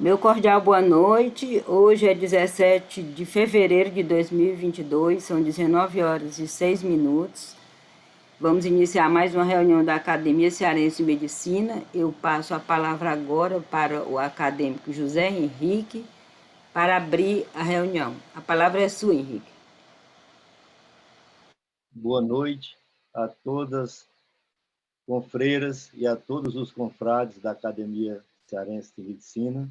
Meu cordial boa noite. Hoje é 17 de fevereiro de 2022, são 19 horas e 6 minutos. Vamos iniciar mais uma reunião da Academia Cearense de Medicina. Eu passo a palavra agora para o acadêmico José Henrique para abrir a reunião. A palavra é sua, Henrique. Boa noite a todas confreiras e a todos os confrades da Academia Cearense de Medicina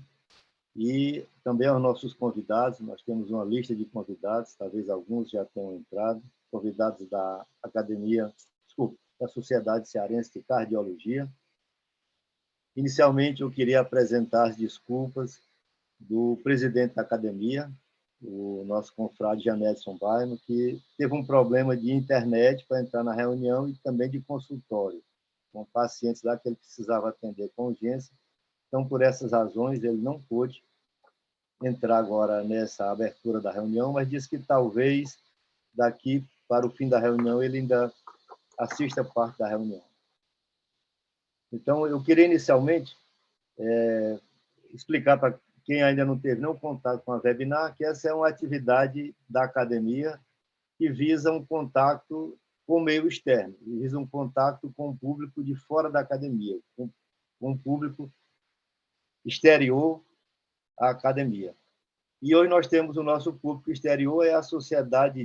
e também aos nossos convidados. Nós temos uma lista de convidados, talvez alguns já tenham entrado, convidados da da Sociedade Cearense de Cardiologia. Inicialmente, eu queria apresentar as desculpas do presidente da academia, o nosso confrade Janedson Baino, que teve um problema de internet para entrar na reunião e também de consultório, com pacientes lá que ele precisava atender com urgência. Então, por essas razões, ele não pôde entrar agora nessa abertura da reunião, mas disse que talvez daqui para o fim da reunião ele ainda assista parte da reunião. Então, eu queria inicialmente explicar para quem ainda não teve nenhum contato com a webinar, que essa é uma atividade da academia que visa um contato com o meio externo, visa um contato com o público de fora da academia, com o público exterior à academia. E hoje nós temos o nosso público exterior, é a Sociedade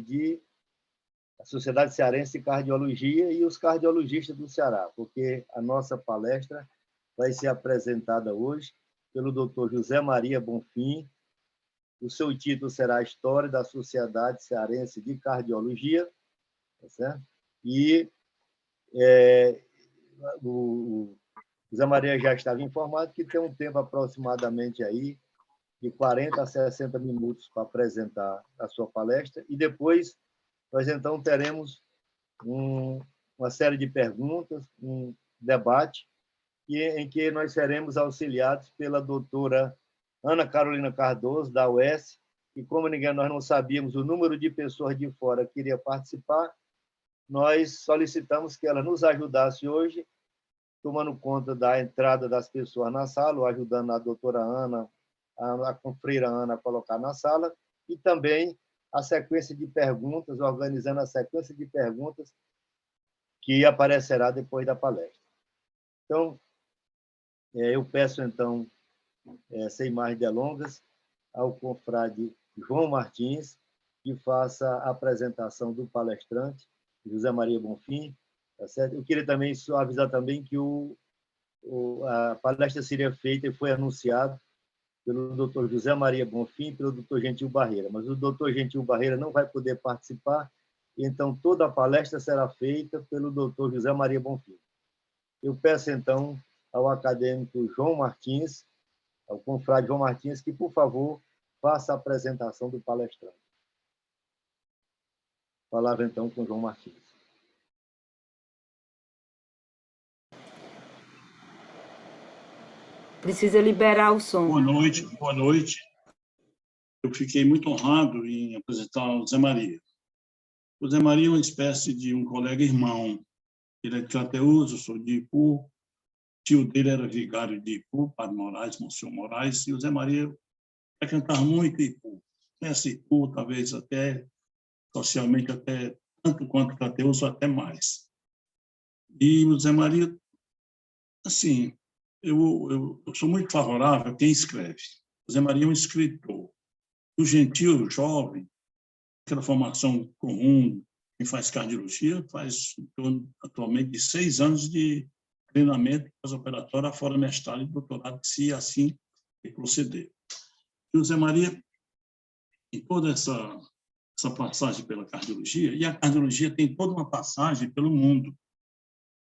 Cearense de Cardiologia e os cardiologistas do Ceará, porque a nossa palestra vai ser apresentada hoje pelo Dr. José Maria Bonfim. O seu título será a História da Sociedade Cearense de Cardiologia, tá certo? E o José Maria já estava informado que tem um tempo aproximadamente aí de 40 a 60 minutos para apresentar a sua palestra, e depois nós então teremos uma série de perguntas, um debate, em que nós seremos auxiliados pela doutora Ana Carolina Cardoso, da UES, e como nós não sabíamos o número de pessoas de fora que iria participar, nós solicitamos que ela nos ajudasse hoje, tomando conta da entrada das pessoas na sala, ajudando a doutora Ana, a confreira Ana a colocar na sala, e também a sequência de perguntas, organizando a sequência de perguntas que aparecerá depois da palestra. Então, eu peço, então, sem mais delongas, ao confrade João Martins, que faça a apresentação do palestrante, José Maria Bonfim. Tá certo? Eu queria também só avisar também que a palestra seria feita e foi anunciado pelo Dr. José Maria Bonfim e pelo Dr. Gentil Barreira, mas o Dr. Gentil Barreira não vai poder participar, então toda a palestra será feita pelo Dr. José Maria Bonfim. Eu peço, então, ao acadêmico João Martins, ao confrade João Martins, que, por favor, faça a apresentação do palestrante. Palavra, então, com João Martins. Precisa liberar o som. Boa noite, boa noite. Eu fiquei muito honrado em apresentar o Zé Maria. O Zé Maria é uma espécie de um colega-irmão. Ele é de Crateús, eu sou de Ipu. O tio dele era vigário de Ipu, Padre Moraes, Monsenhor Moraes, e o Zé Maria frequentava muito Ipu. Conhece Ipu, talvez até socialmente, até tanto quanto Crateús, ou até mais. E o Zé Maria, assim, eu sou muito favorável a quem escreve. O Zé Maria é um escritor. O Gentil, jovem, aquela formação comum, quem faz cardiologia, faz em torno, atualmente, de 6 anos de treinamento pós-operatório, afora mestrado e doutorado, se assim proceder. E o Zé Maria, em toda essa passagem pela cardiologia, e a cardiologia tem toda uma passagem pelo mundo,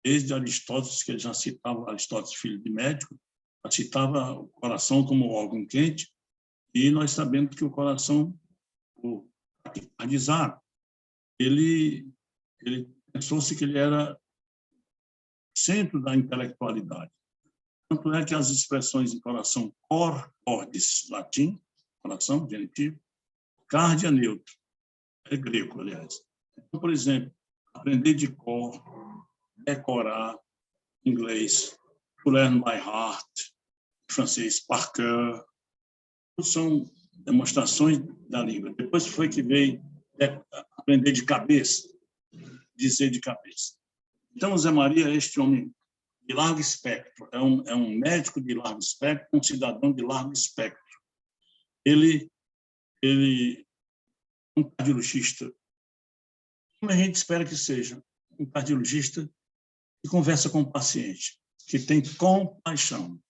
desde Aristóteles, que ele já citava, Aristóteles, filho de médico, já citava o coração como órgão quente, e nós sabemos que o coração, o cardizar, ele pensou-se que ele era centro da intelectualidade. Tanto é que as expressões em coração, cor, cordis, latim, coração, genitivo, cardia, neutro, é grego, aliás. Então, por exemplo, aprender de cor, decorar, inglês, to learn by heart, francês, par cœur, são demonstrações da língua. Depois foi que veio aprender de cabeça, dizer de cabeça. Então, o Zé Maria é este homem de largo espectro, é um médico de largo espectro, um cidadão de largo espectro. Ele é um cardiologista, como a gente espera que seja, um cardiologista que conversa com o paciente, que tem compaixão.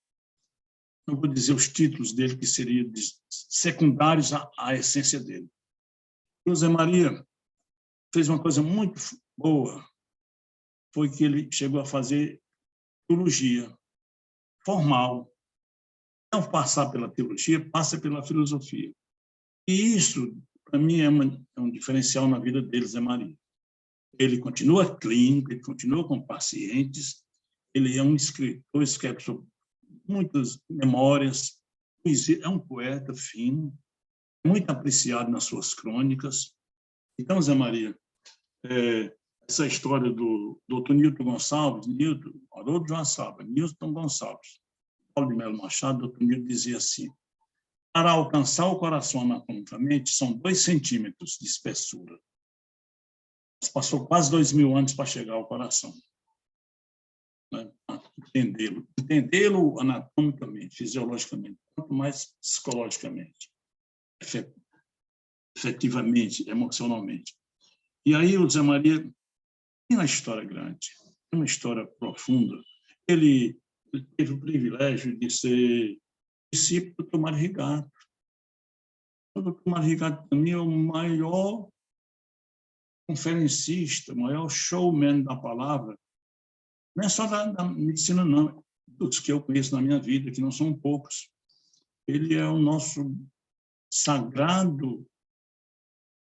Não vou dizer os títulos dele, que seriam secundários à essência dele. E o Zé Maria fez uma coisa muito boa, foi que ele chegou a fazer teologia formal. Não passar pela teologia, passa pela filosofia. E isso, para mim, é um diferencial na vida dele, Zé Maria. Ele continua clínico, ele continua com pacientes, ele é um escritor, escreve sobre muitas memórias, é um poeta fino, muito apreciado nas suas crônicas. Então, Zé Maria, essa história do Dr. Newton Gonçalves, Haroldo João Saba, Newton Gonçalves, Paulo de Melo Machado, Dr. Newton dizia assim: para alcançar o coração anatomicamente, são 2 centímetros de espessura. Mas passou quase 2000 anos para chegar ao coração. Né? Entendê-lo anatomicamente, fisiologicamente, quanto mais psicologicamente, efetivamente, emocionalmente. E aí o Zé Maria tem uma história grande, tem uma história profunda. Ele teve o privilégio de ser discípulo do Dr. Mário Rigato. O Dr. Mário Rigato, para mim, é o maior conferencista, o maior showman da palavra. Não é só da medicina, não. Dos que eu conheço na minha vida, que não são poucos. Ele é o nosso sagrado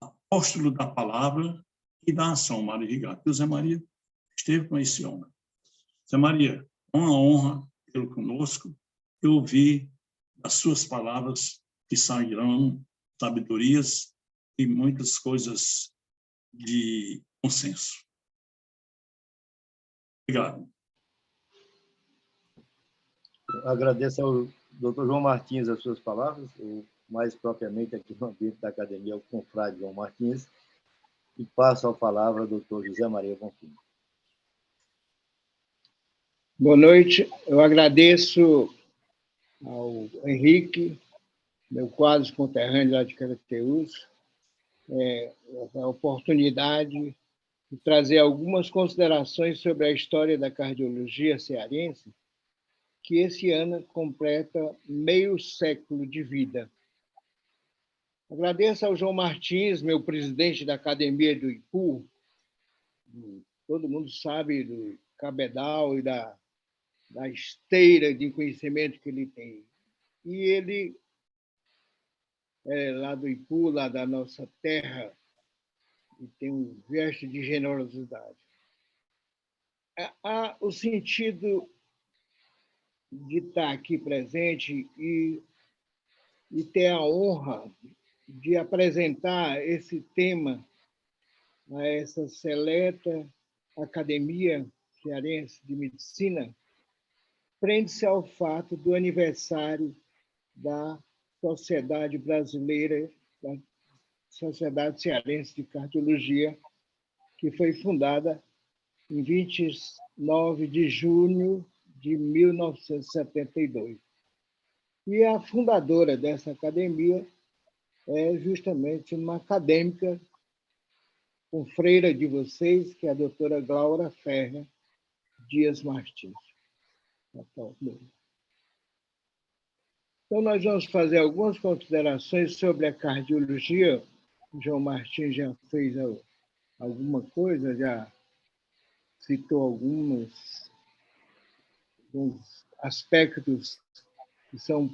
apóstolo da palavra e da ação, Mário Rigato. E o Zé Maria esteve com esse homem. Zé Maria, uma honra tê-lo conosco. Eu ouvi as suas palavras que sairão sabedorias e muitas coisas de consenso. Obrigado. Eu agradeço ao Dr. João Martins as suas palavras, ou mais propriamente aqui no ambiente da academia, o confrade João Martins, e passo a palavra ao Dr. José Maria Bonfim. Boa noite. Eu agradeço ao Henrique, meu quase conterrâneo lá de Carateús, a oportunidade de trazer algumas considerações sobre a história da cardiologia cearense, que esse ano completa meio século de vida. Agradeço ao João Martins, meu presidente da Academia do IPU, todo mundo sabe do cabedal e da esteira de conhecimento que ele tem. E ele, lá do IPU, lá da nossa terra, e tem um gesto de generosidade. Há o sentido de estar aqui presente e ter a honra de apresentar esse tema a essa seleta Academia Cearense de Medicina, prende-se ao fato do aniversário da Sociedade Brasileira, da Sociedade Cearense de Cardiologia, que foi fundada em 29 de junho de 1972. E a fundadora dessa academia é justamente uma acadêmica, confreira de vocês, que é a doutora Glaura Ferrer Dias Martins. Então, nós vamos fazer algumas considerações sobre a cardiologia. O João Martins já fez alguma coisa, já citou alguns aspectos que são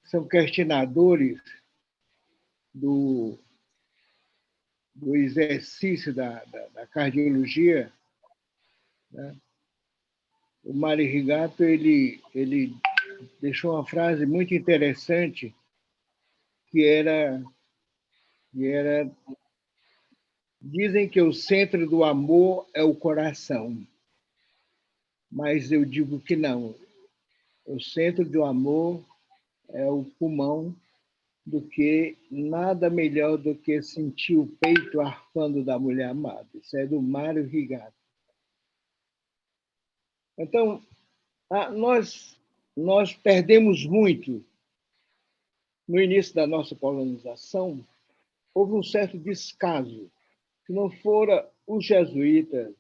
são questionadores do exercício da cardiologia, né? O Mário Rigato ele deixou uma frase muito interessante que era dizem que o centro do amor é o coração, mas eu digo que não. O centro do amor é o pulmão, do que nada melhor do que sentir o peito arfando da mulher amada. Isso é do Mário Rigato. Então, nós perdemos muito no início da nossa colonização. Houve um certo descaso. Se não fora os jesuítas,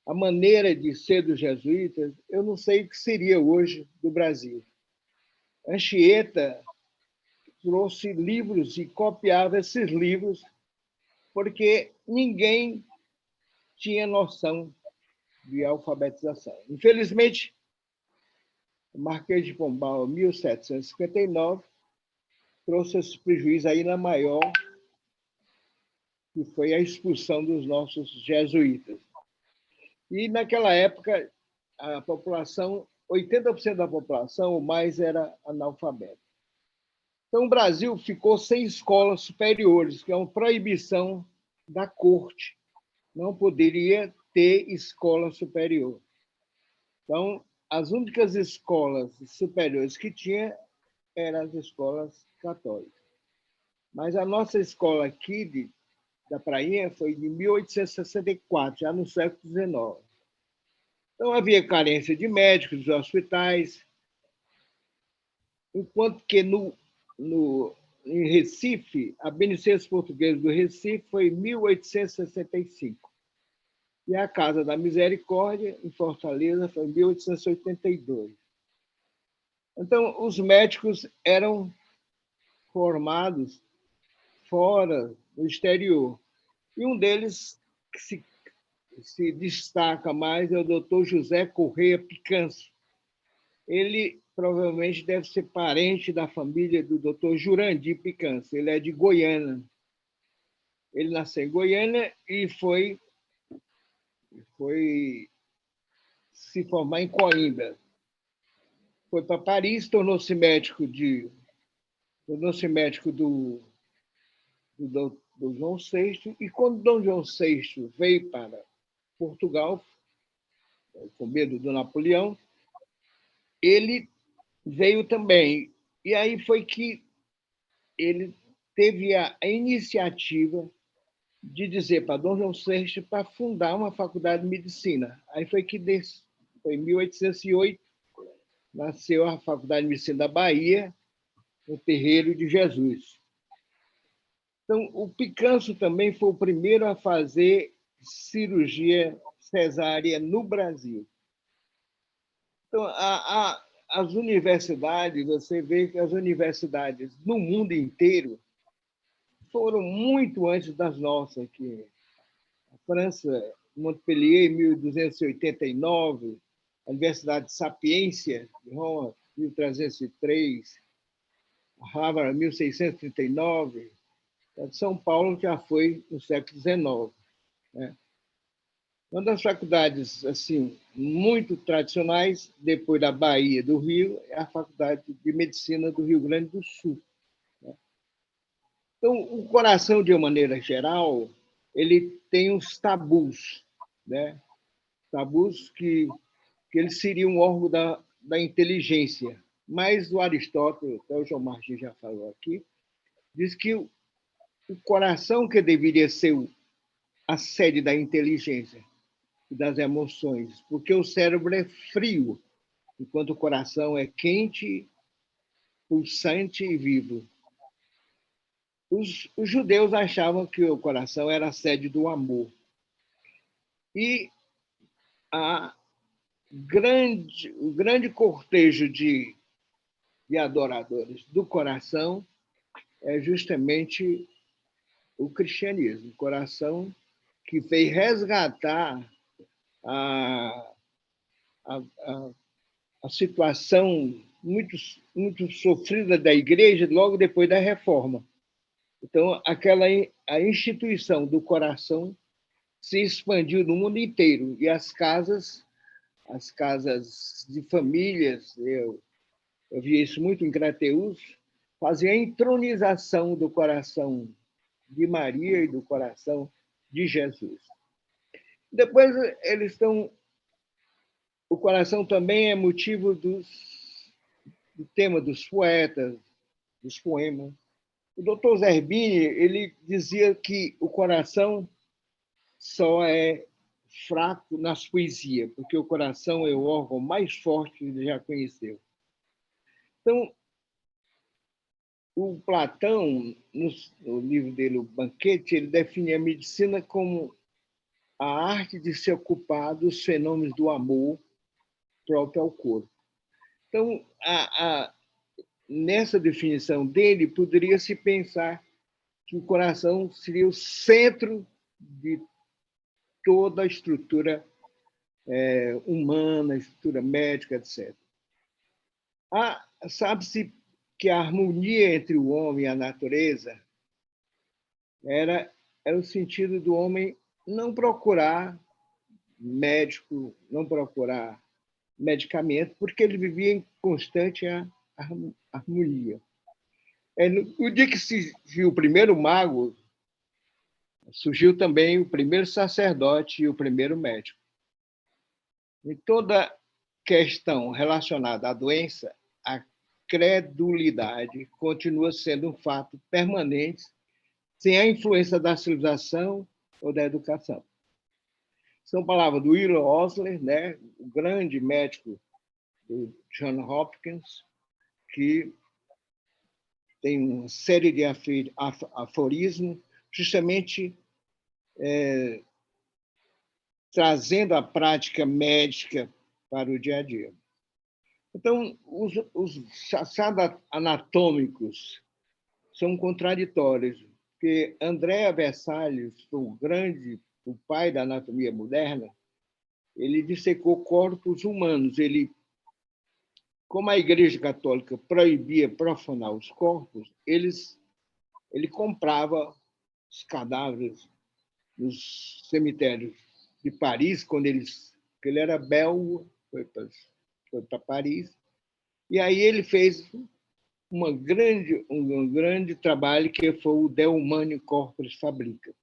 a maneira de ser dos jesuítas, eu não sei o que seria hoje do Brasil. Anchieta trouxe livros e copiava esses livros porque ninguém tinha noção de alfabetização. Infelizmente, o Marquês de Pombal, em 1759, trouxe esse prejuízo ainda maior, que foi a expulsão dos nossos jesuítas. E, naquela época, a população, 80% da população ou mais era analfabeta. Então, o Brasil ficou sem escolas superiores, que é uma proibição da corte. Não poderia ter escola superior. Então, as únicas escolas superiores que tinha eram as escolas católicas. Mas a nossa escola aqui da Prainha foi de 1864, já no século XIX. Então, havia carência de médicos, de hospitais, enquanto que em Recife, a Beneficência Portuguesa do Recife foi em 1865. E a Casa da Misericórdia, em Fortaleza, foi em 1882. Então, os médicos eram formados fora, no exterior. E um deles que se destaca mais é o doutor José Correia Picanço. Ele provavelmente deve ser parente da família do doutor Jurandir Picanço. Ele é de Goiânia. Ele nasceu em Goiânia e foi se formar em Coimbra. Foi para Paris, tornou-se médico do João VI, e quando Dom João VI veio para Portugal, com medo do Napoleão, ele veio também. E aí foi que ele teve a iniciativa de dizer para Dom João VI para fundar uma faculdade de medicina. Aí foi em 1808, nasceu a Faculdade de Medicina da Bahia, no Terreiro de Jesus. Então, o Picanço também foi o primeiro a fazer cirurgia cesárea no Brasil. Então, as universidades, você vê que as universidades no mundo inteiro foram muito antes das nossas aqui. A França, Montpellier, em 1289, a Universidade de Sapiência, de Roma, 1303, Harvard, 1639, a de São Paulo já foi no século XIX. Né? Uma das faculdades assim muito tradicionais, depois da Bahia do Rio, é a Faculdade de Medicina do Rio Grande do Sul. Né? Então, o coração, de uma maneira geral, ele tem uns tabus, né? Tabus que ele seria um órgão da inteligência. Mas o Aristóteles, até o João Martins já falou aqui, diz que o coração que deveria ser a sede da inteligência e das emoções, porque o cérebro é frio, enquanto o coração é quente, pulsante e vivo. Os judeus achavam que o coração era a sede do amor. E o grande cortejo de adoradores do coração é justamente o cristianismo, o coração que veio resgatar a situação muito, muito sofrida da igreja logo depois da reforma. Então, a instituição do coração se expandiu no mundo inteiro, e as casas de famílias, eu vi isso muito em Crateús, faziam a entronização do coração de Maria e do coração de Jesus. Depois, o coração também é motivo do tema dos poetas, dos poemas. O doutor Zerbini, ele dizia que o coração só é fraco nas poesias, porque o coração é o órgão mais forte que ele já conheceu. Então, o Platão, no livro dele, O Banquete, ele define a medicina como a arte de se ocupar dos fenômenos do amor próprio ao corpo. Então, nessa definição dele, poderia-se pensar que o coração seria o centro de toda a estrutura humana, estrutura médica, etc. Sabe-se que a harmonia entre o homem e a natureza era o sentido do homem não procurar médico, não procurar medicamento, porque ele vivia em constante harmonia. No dia que surgiu o primeiro mago, surgiu também o primeiro sacerdote e o primeiro médico. Em toda questão relacionada à doença, a credulidade continua sendo um fato permanente, sem a influência da civilização ou da educação. São palavras do Will Osler, né, o grande médico do Johns Hopkins, que tem uma série de aforismos, justamente trazendo a prática médica para o dia a dia. Então, os achados anatômicos são contraditórios, porque Andrea Vesalius, o pai da anatomia moderna, ele dissecou corpos humanos. Como a Igreja Católica proibia profanar os corpos, ele comprava os cadáveres nos cemitérios de Paris, quando ele era belga, foi para Paris, e aí ele fez um grande trabalho que foi o De Humani Corporis Fabrica.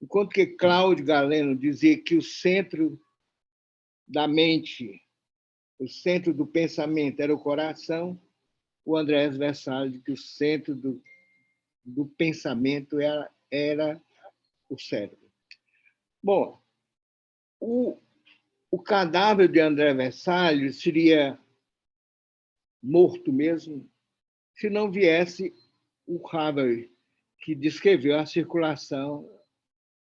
Enquanto que Cláudio Galeno dizia que o centro da mente, o centro do pensamento era o coração, o Andrés Vesalius dizia que o centro do pensamento era o cérebro. Bom, o cadáver de André Vesalius seria morto mesmo se não viesse o Haber, que descreveu a circulação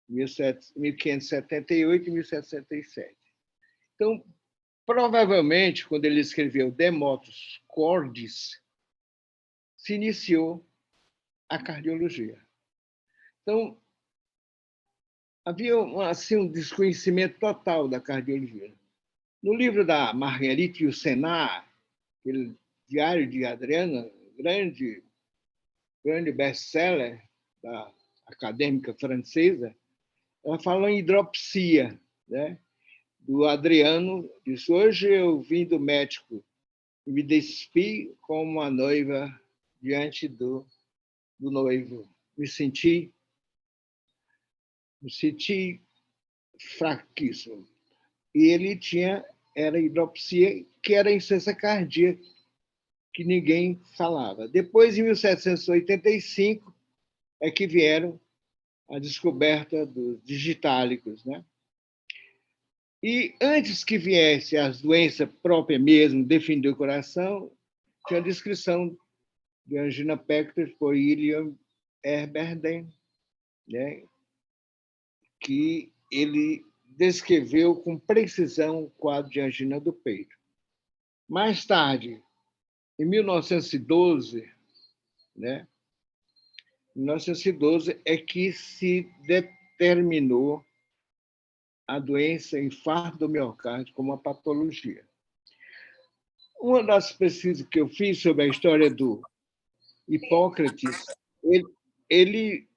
em 1578 e 1707. Então, provavelmente, quando ele escreveu De Motus Cordis, se iniciou a cardiologia. Então, havia assim, um desconhecimento total da cardiologia. No livro da Marguerite Yourcenar, aquele Diário de Adriana, grande best-seller da acadêmica francesa, ela fala em hidropsia, né? Do Adriano, diz: hoje eu vim do médico e me despi como uma noiva diante do noivo. Me senti fraquíssimo. E ele era hidropsia, que era insuficiência cardíaca, que ninguém falava. Depois, em 1785, é que vieram a descoberta dos digitálicos, né? E antes que viesse as doenças próprias mesmo, definir o coração, tinha a descrição de angina pectoris por William Herberden, né? Que ele descreveu com precisão o quadro de angina do peito. Mais tarde, em 1912, né? 1912 é que se determinou a doença infarto do miocárdio como uma patologia. Uma das pesquisas que eu fiz sobre a história do Hipócrates, ele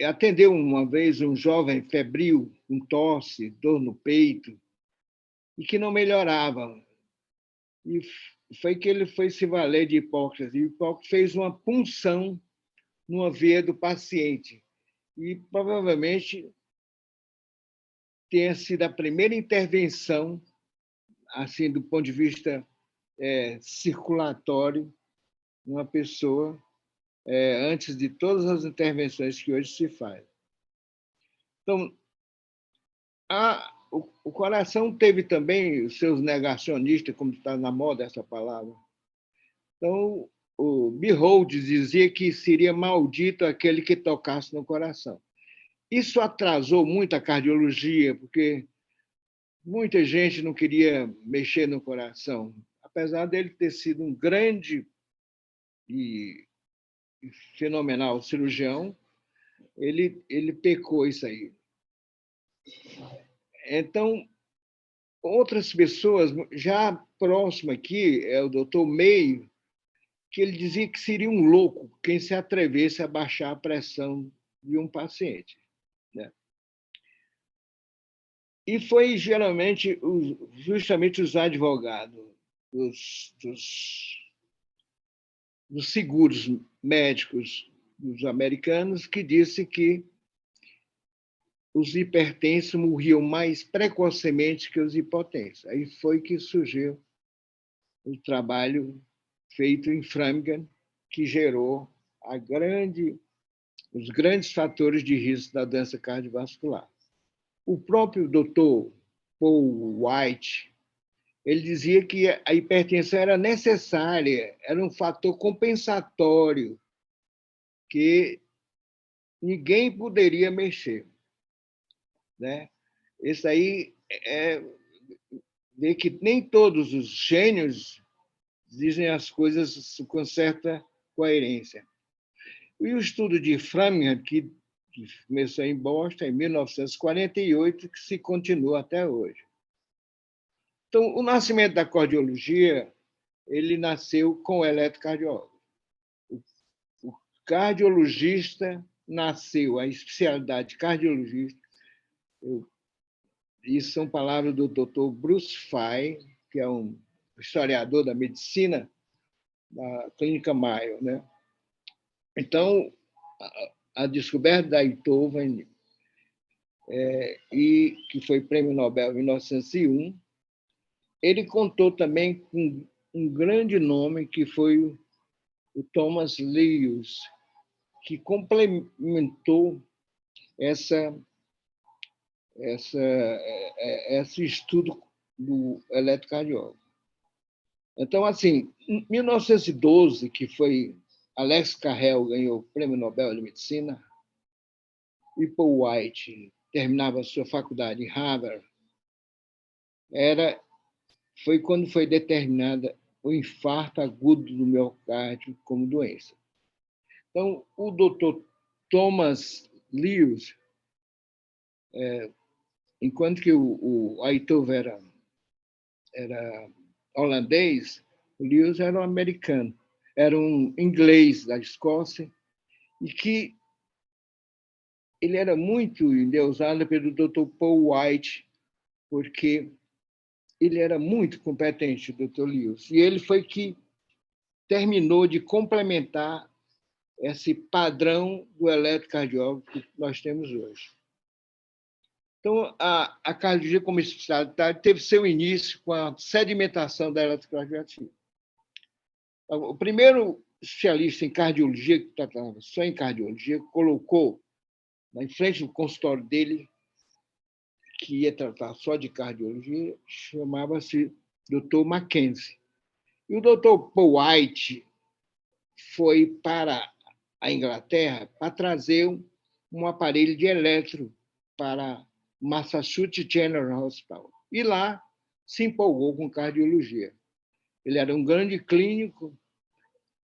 atendeu uma vez um jovem febril, com tosse, dor no peito, e que não melhorava. E foi que ele foi se valer de Hipócrates. E Hipócrates fez uma punção numa veia do paciente. E provavelmente tenha sido a primeira intervenção, assim, do ponto de vista circulatório numa pessoa antes de todas as intervenções que hoje se faz. Então, o coração teve também os seus negacionistas, como está na moda essa palavra. Então, o Behold dizia que seria maldito aquele que tocasse no coração. Isso atrasou muito a cardiologia, porque muita gente não queria mexer no coração, apesar dele ter sido um grande e fenomenal cirurgião, ele pecou isso aí. Então, outras pessoas, já próximo aqui, é o Dr. May, que ele dizia que seria um louco quem se atrevesse a baixar a pressão de um paciente, né? E foi geralmente justamente os advogados dos seguros médicos dos americanos que disse que os hipertensos morriam mais precocemente que os hipotensos. Aí foi que surgiu o trabalho feito em Framingham, que gerou os grandes fatores de risco da doença cardiovascular. O próprio Dr. Paul White, ele dizia que a hipertensão era necessária, era um fator compensatório que ninguém poderia mexer, né? Isso aí vê que nem todos os gênios dizem as coisas com certa coerência. E o estudo de Framingham, que começou em Boston em 1948, que se continua até hoje. Então, o nascimento da cardiologia, ele nasceu com o eletrocardiólogo. O cardiologista nasceu, a especialidade cardiologista, isso são palavras do Dr. Bruce Fay, que é um historiador da medicina da Clínica Mayo, né? Então, a descoberta da Einthoven, e que foi prêmio Nobel em 1901, ele contou também com um grande nome, que foi o Thomas Lewis, que complementou esse estudo do eletrocardiólogo. Então, assim, em 1912, que foi Alex Carrel ganhou o Prêmio Nobel de Medicina, e Paul White terminava a sua faculdade em Harvard, foi quando foi determinada o infarto agudo do miocárdio como doença. Então, o Dr. Thomas Lewis, enquanto que o Einthoven era holandês, o Lewis era um americano, era um inglês da Escócia, e que ele era muito endeusado pelo Dr. Paul White, porque ele era muito competente, o Dr. Lewis, e ele foi que terminou de complementar esse padrão do eletrocardiólogo que nós temos hoje. Então, a cardiologia como especialidade teve seu início com a sedimentação da eletrocardiografia. O primeiro especialista em cardiologia, que tratava só em cardiologia, colocou na frente do consultório dele, que ia tratar só de cardiologia, chamava-se Dr. Mackenzie. E o Dr. Paul White foi para a Inglaterra para trazer um aparelho de eletro para Massachusetts General Hospital. E lá se empolgou com cardiologia. Ele era um grande clínico,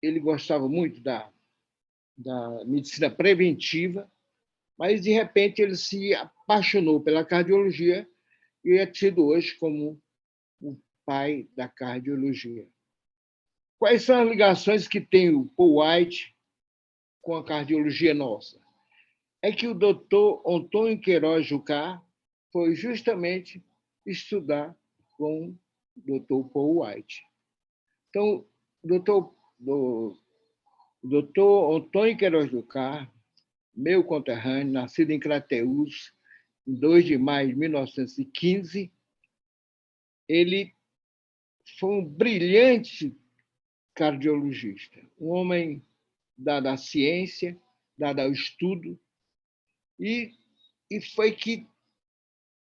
ele gostava muito da medicina preventiva, mas, de repente, ele se apaixonou pela cardiologia e é tido hoje como o pai da cardiologia. Quais são as ligações que tem o Paul White com a cardiologia nossa? É que o Dr. Antônio Queiroz Jucá foi justamente estudar com o Dr. Paul White. Então, o Dr. Antônio Queiroz Jucá, meu conterrâneo, nascido em Crateús, em 2 de maio de 1915, ele foi um brilhante cardiologista, um homem dado à ciência, dado ao estudo, e foi que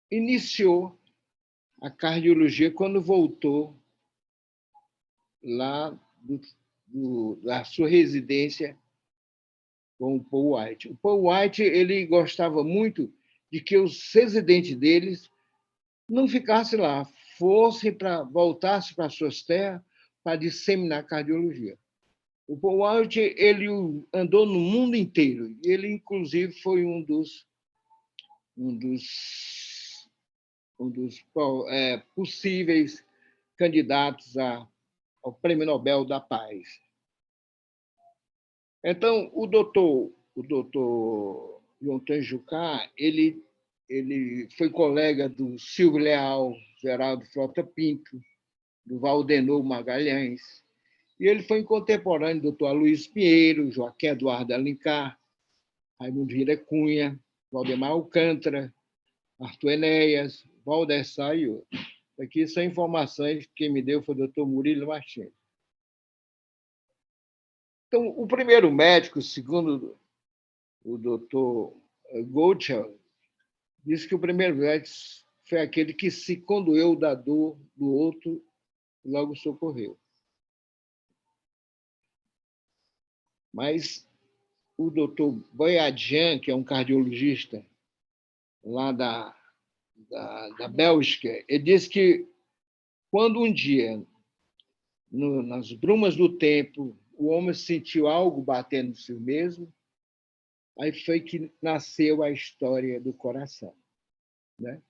iniciou a cardiologia quando voltou lá da sua residência com o Paul White. O Paul White ele gostava muito de que os residentes deles não ficassem lá, voltassem para suas terras para disseminar cardiologia. O Paul White ele andou no mundo inteiro. Ele, inclusive, foi um dos possíveis candidatos ao Prêmio Nobel da Paz. Então, o doutor João Jucá, ele foi colega do Silvio Leal, Geraldo Frota Pinto, do Valdenor Magalhães, e ele foi contemporâneo do doutor Aloysio Pinheiro, Joaquim Eduardo Alencar, Raimundo Vieira Cunha, Valdemar Alcântara, Arthur Enéas, Valdessar e outros. Aqui são informações que quem me deu foi o doutor Murilo Martins. Então, o primeiro médico, segundo o doutor Goldschall, disse que o primeiro médico foi aquele que se condoeu da dor do outro e logo socorreu. Mas o doutor Boyadjian, que é um cardiologista lá da Bélgica, ele disse que quando um dia, nas brumas do tempo, o homem sentiu algo batendo em si mesmo, aí foi que nasceu a história do coração, né?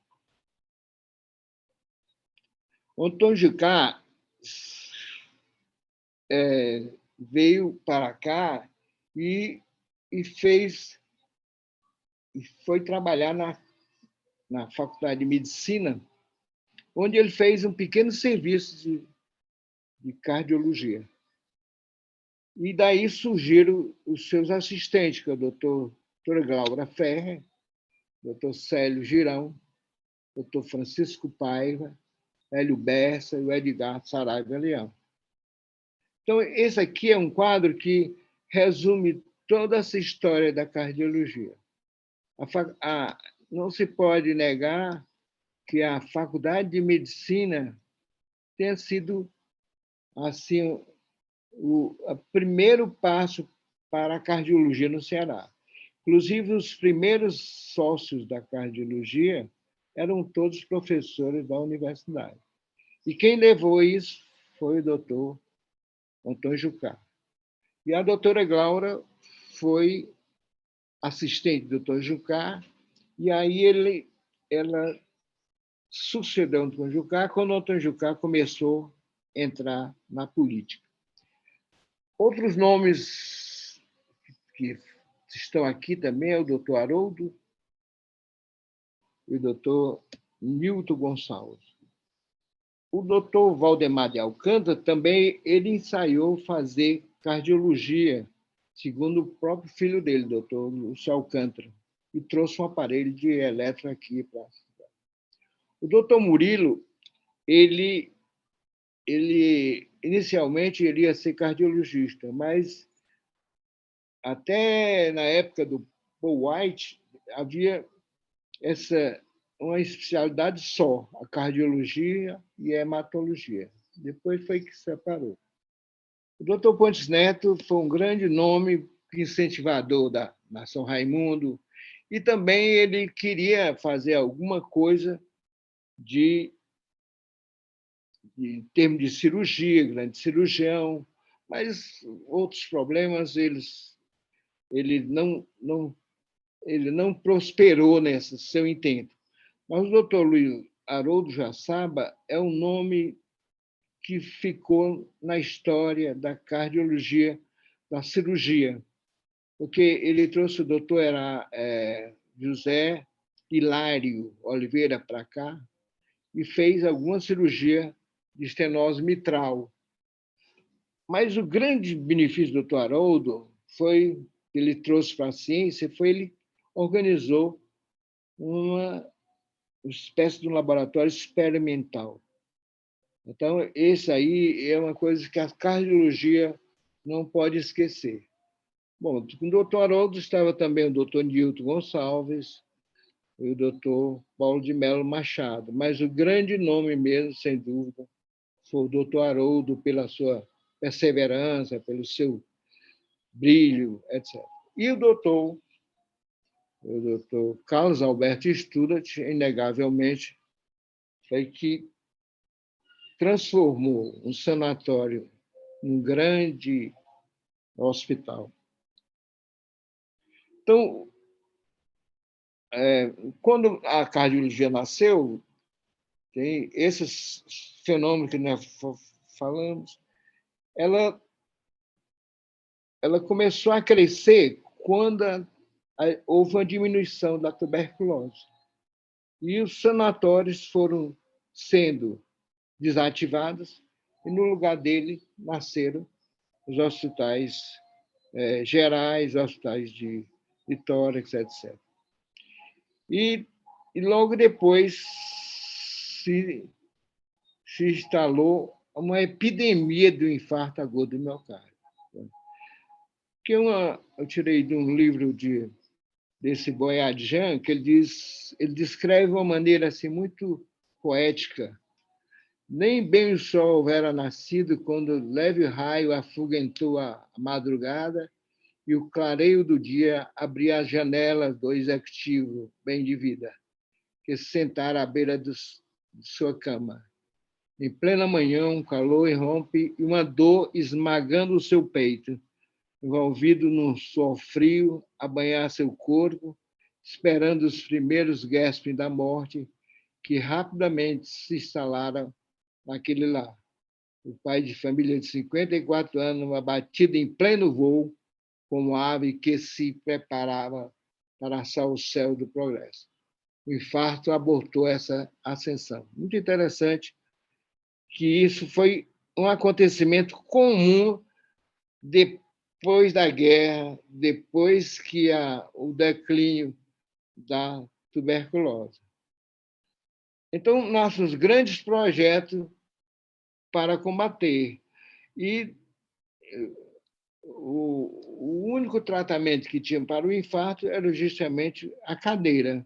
O Antônio Jucá veio para cá e foi trabalhar na Faculdade de Medicina, onde ele fez um pequeno serviço de cardiologia. E daí surgiram os seus assistentes, que é o doutora Glaura Ferrer, doutor Célio Girão, doutor Francisco Paiva, Hélio Bessa e o Edgar Saraiva Leão. Então, esse aqui é um quadro que resume toda essa história da cardiologia. Não se pode negar que a Faculdade de Medicina tenha sido assim o primeiro passo para a cardiologia no Ceará. Inclusive, os primeiros sócios da cardiologia eram todos professores da universidade. E quem levou isso foi o doutor Antônio Jucá. E a doutora Glaura foi assistente do doutor Jucá, e aí ela sucedeu o Antônio Jucá quando o Antônio Jucá começou a entrar na política. Outros nomes que estão aqui também é o doutor Haroldo e o doutor Nilton Gonçalves. O doutor Valdemar de Alcântara também ele ensaiou fazer cardiologia, segundo o próprio filho dele, doutor Lúcio Alcântara, e trouxe um aparelho de eletro aqui para a cidade. O doutor Murilo, ele inicialmente ele ia ser cardiologista, mas até na época do Paul White havia uma especialidade só, a cardiologia e a hematologia. Depois foi que separou. O doutor Pontes Neto foi um grande nome incentivador da Nação Raimundo e também ele queria fazer alguma coisa em termos de cirurgia, grande cirurgião, mas outros problemas ele não prosperou nesse seu intento. Mas o doutor Luiz Haroldo Jaçaba é um nome que ficou na história da cardiologia, da cirurgia, porque ele trouxe o doutor José Hilário Oliveira para cá e fez alguma cirurgia de estenose mitral. Mas o grande benefício do doutor Haroldo foi que ele trouxe para a ciência, foi ele organizou uma espécie de um laboratório experimental. Então, esse aí é uma coisa que a cardiologia não pode esquecer. Bom, com o doutor Haroldo estava também o doutor Nilton Gonçalves e o doutor Paulo de Melo Machado, mas o grande nome mesmo, sem dúvida, foi o doutor Haroldo pela sua perseverança, pelo seu brilho, etc. E o doutor Carlos Alberto Stuart, inegavelmente, foi que transformou um sanatório num grande hospital. Então, quando a cardiologia nasceu, tem esses fenômenos que nós falamos, ela começou a crescer quando houve uma diminuição da tuberculose. E os sanatórios foram sendo desativados e, no lugar dele, nasceram os hospitais gerais, hospitais de tórax, etc. E logo depois se instalou uma epidemia do infarto agudo do miocárdio. Que eu tirei de um livro desse Boyadjian, que ele descreve de uma maneira assim, muito poética. Nem bem o sol houvera nascido quando leve raio afugentou a madrugada e o clareio do dia abria as janelas do executivo bem de vida, que se sentara à beira de sua cama. Em plena manhã, um calor irrompe e uma dor esmagando o seu peito, envolvido num suor frio, a banhar seu corpo, esperando os primeiros gaspes da morte, que rapidamente se instalaram naquele lar. O pai de família de 54 anos, abatido em pleno voo, como ave que se preparava para assar o céu do progresso. O infarto abortou essa ascensão. Muito interessante que isso foi um acontecimento comum depois da guerra, depois que o declínio da tuberculose. Então, nossos grandes projetos para combater. E o único tratamento que tinha para o infarto era justamente a cadeira.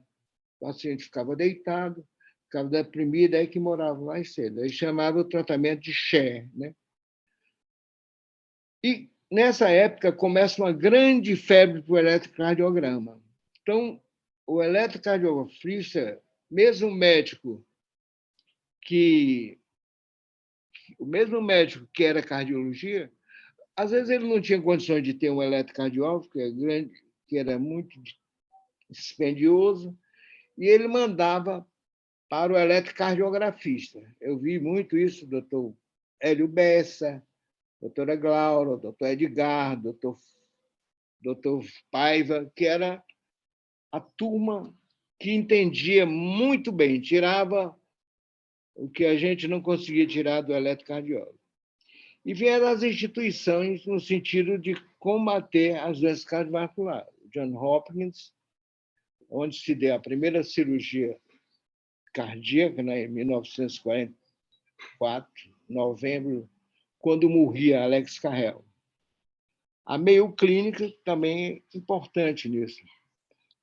O paciente ficava deitado, ficava deprimido, aí que morava mais cedo. Aí chamava o tratamento de Sher, né? E, nessa época, começa uma grande febre para o eletrocardiograma. Então, o eletrocardiografista, mesmo médico o mesmo médico que era cardiologia, às vezes ele não tinha condições de ter um eletrocardiógrafo, que era muito dispendioso, e ele mandava para o eletrocardiografista. Eu vi muito isso, doutor Hélio Bessa, doutora Glaura, doutor Edgar, doutor Paiva, que era a turma que entendia muito bem, tirava o que a gente não conseguia tirar do eletrocardiógrafo. E vieram as instituições no sentido de combater as doenças cardiovasculares. John Hopkins, onde se deu a primeira cirurgia cardíaca, né, em 1944, novembro, quando morria Alex Carrel. A Mayo Clínica também é importante nisso.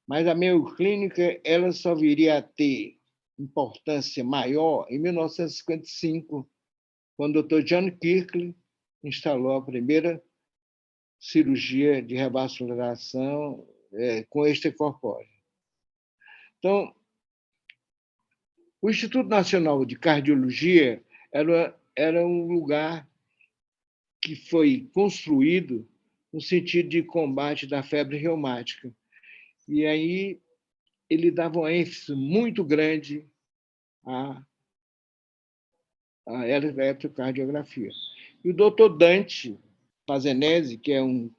Mas a Mayo Clínica ela só viria a ter importância maior em 1955, quando o Dr. John Kirkley instalou a primeira cirurgia de revascularização com extracorpóreo. Então, o Instituto Nacional de Cardiologia era um lugar que foi construído no sentido de combate da febre reumática. E aí ele dava uma ênfase muito grande à eletrocardiografia. E o doutor Dante Pazenese, que é um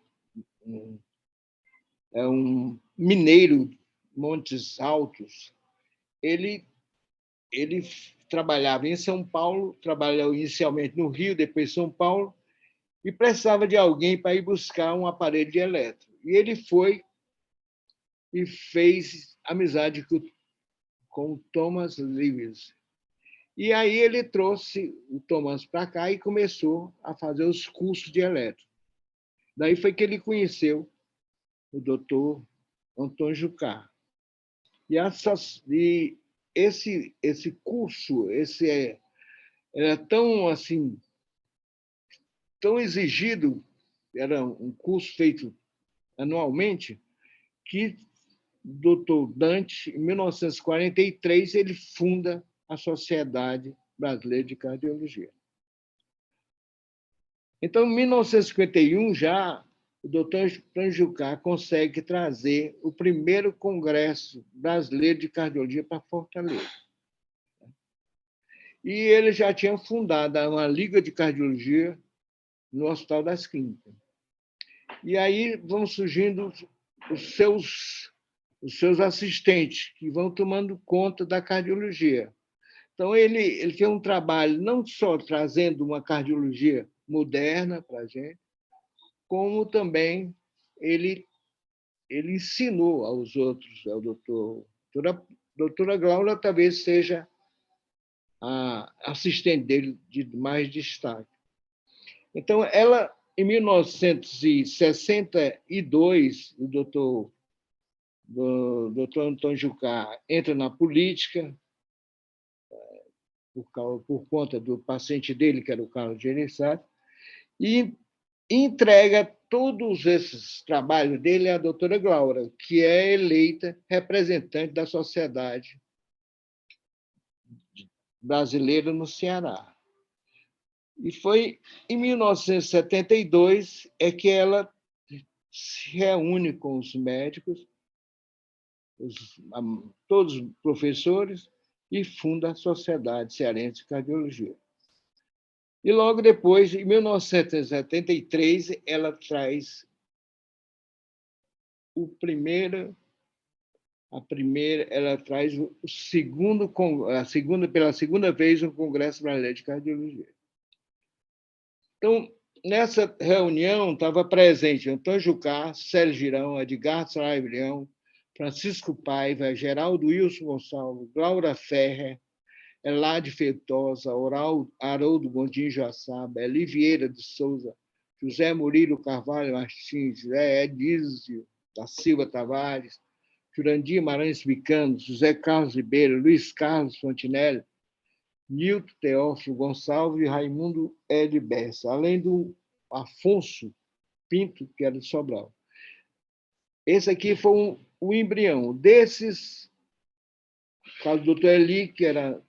mineiro de Montes Altos, ele trabalhava em São Paulo, trabalhou inicialmente no Rio, depois em São Paulo, e precisava de alguém para ir buscar um aparelho de eletro. E ele foi e fez amizade com Thomas Lewis. E aí ele trouxe o Thomas para cá e começou a fazer os cursos de eletro. Daí foi que ele conheceu o doutor Antônio Jucá. E esse curso, era tão assim, tão exigido, era um curso feito anualmente, que o doutor Dante, em 1943, ele funda a Sociedade Brasileira de Cardiologia. Então, em 1951, já o doutor Antônio Jucá consegue trazer o primeiro Congresso Brasileiro de Cardiologia para Fortaleza. E ele já tinha fundado uma Liga de Cardiologia no Hospital das Clínicas. E aí vão surgindo os seus assistentes, que vão tomando conta da cardiologia. Então, ele fez um trabalho não só trazendo uma cardiologia moderna para a gente, como também ele ensinou aos outros. A doutora Glaura talvez seja a assistente dele de mais destaque. Então, ela, em 1962, o doutor Antônio Jucá entra na política, por conta do paciente dele, que era o Carlos Gereissati, e entrega todos esses trabalhos dele à doutora Glaura, que é eleita representante da Sociedade Brasileira no Ceará. E foi em 1972 que ela se reúne com os médicos, todos os professores, e funda a Sociedade Cearense de Cardiologia. E logo depois, em 1973, ela traz pela segunda vez o Congresso Brasileiro de Cardiologia. Então, nessa reunião estava presente Antônio Jucá, Célio Girão, Edgar Saraiva Leão, Francisco Paiva, Geraldo Wilson Gonçalves, Glaura Ferrer, Elade Feitosa, Haroldo Gondim Joaçaba, Eli Vieira de Souza, José Murilo Carvalho Martins, José Edísio da Silva Tavares, Jurandir Maranhos Vicano, José Carlos Ribeiro, Luiz Carlos Fontinelli, Nilton Teófilo Gonçalves e Raimundo L. Bessa, além do Afonso Pinto, que era de Sobral. Esse aqui foi o embrião. Desses, o caso do doutor Eli, que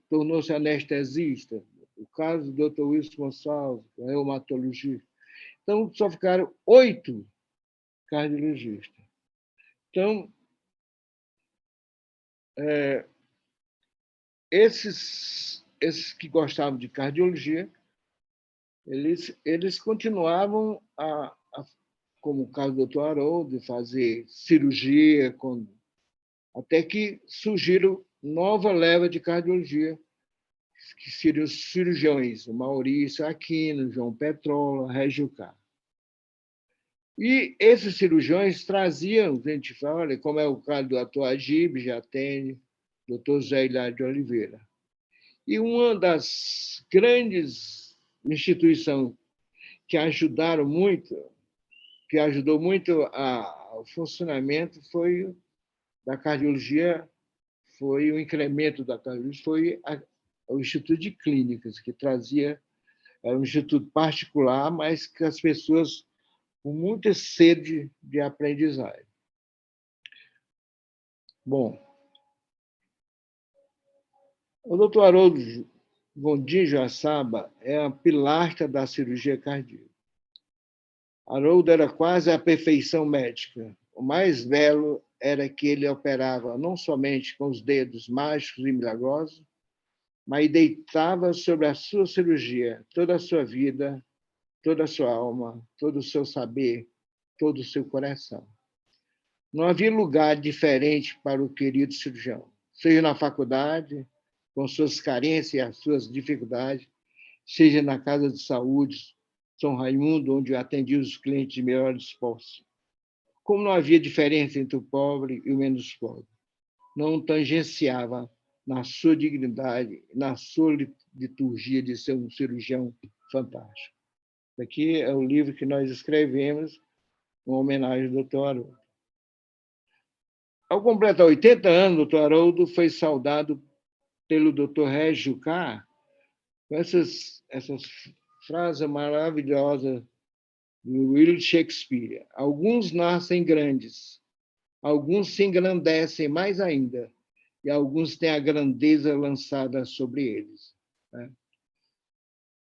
tornou-se anestesista, o caso do doutor Wilson Gonçalves, reumatologista. Então, só ficaram 8 cardiologistas. Então, esses que gostavam de cardiologia, eles continuavam como o caso do doutor Haroldo, fazer cirurgia, até que surgiram nova leva de cardiologia, que seriam os cirurgiões, o Maurício Aquino, João Petrola, Régio Cá. E esses cirurgiões traziam, a gente fala, olha, como é o caso do doutor Agib Jatene, doutor Zé Hilário de Oliveira. E uma das grandes instituições que ajudou muito ao funcionamento da cardiologia, foi o incremento da cardiologia, foi o Instituto de Clínicas, que trazia, era um instituto particular, mas que as pessoas com muita sede de aprendizagem. Bom, o doutor Haroldo Gondim Joaçaba é a pilastra da cirurgia cardíaca. Haroldo era quase a perfeição médica. O mais belo era que ele operava não somente com os dedos mágicos e milagrosos, mas deitava sobre a sua cirurgia toda a sua vida, toda a sua alma, todo o seu saber, todo o seu coração. Não havia lugar diferente para o querido cirurgião, seja na faculdade, com suas carências e as suas dificuldades, seja na casa de saúde, São Raimundo, onde atendia os clientes de melhores postos. Como não havia diferença entre o pobre e o menos pobre, não tangenciava na sua dignidade, na sua liturgia de ser um cirurgião fantástico. Aqui é o livro que nós escrevemos em homenagem ao Dr. Haroldo. Ao completar 80 anos, o Dr. Haroldo foi saudado pelo Dr. Régio Jucá com essas frases maravilhosas do William Shakespeare. Alguns nascem grandes, alguns se engrandecem mais ainda, e alguns têm a grandeza lançada sobre eles.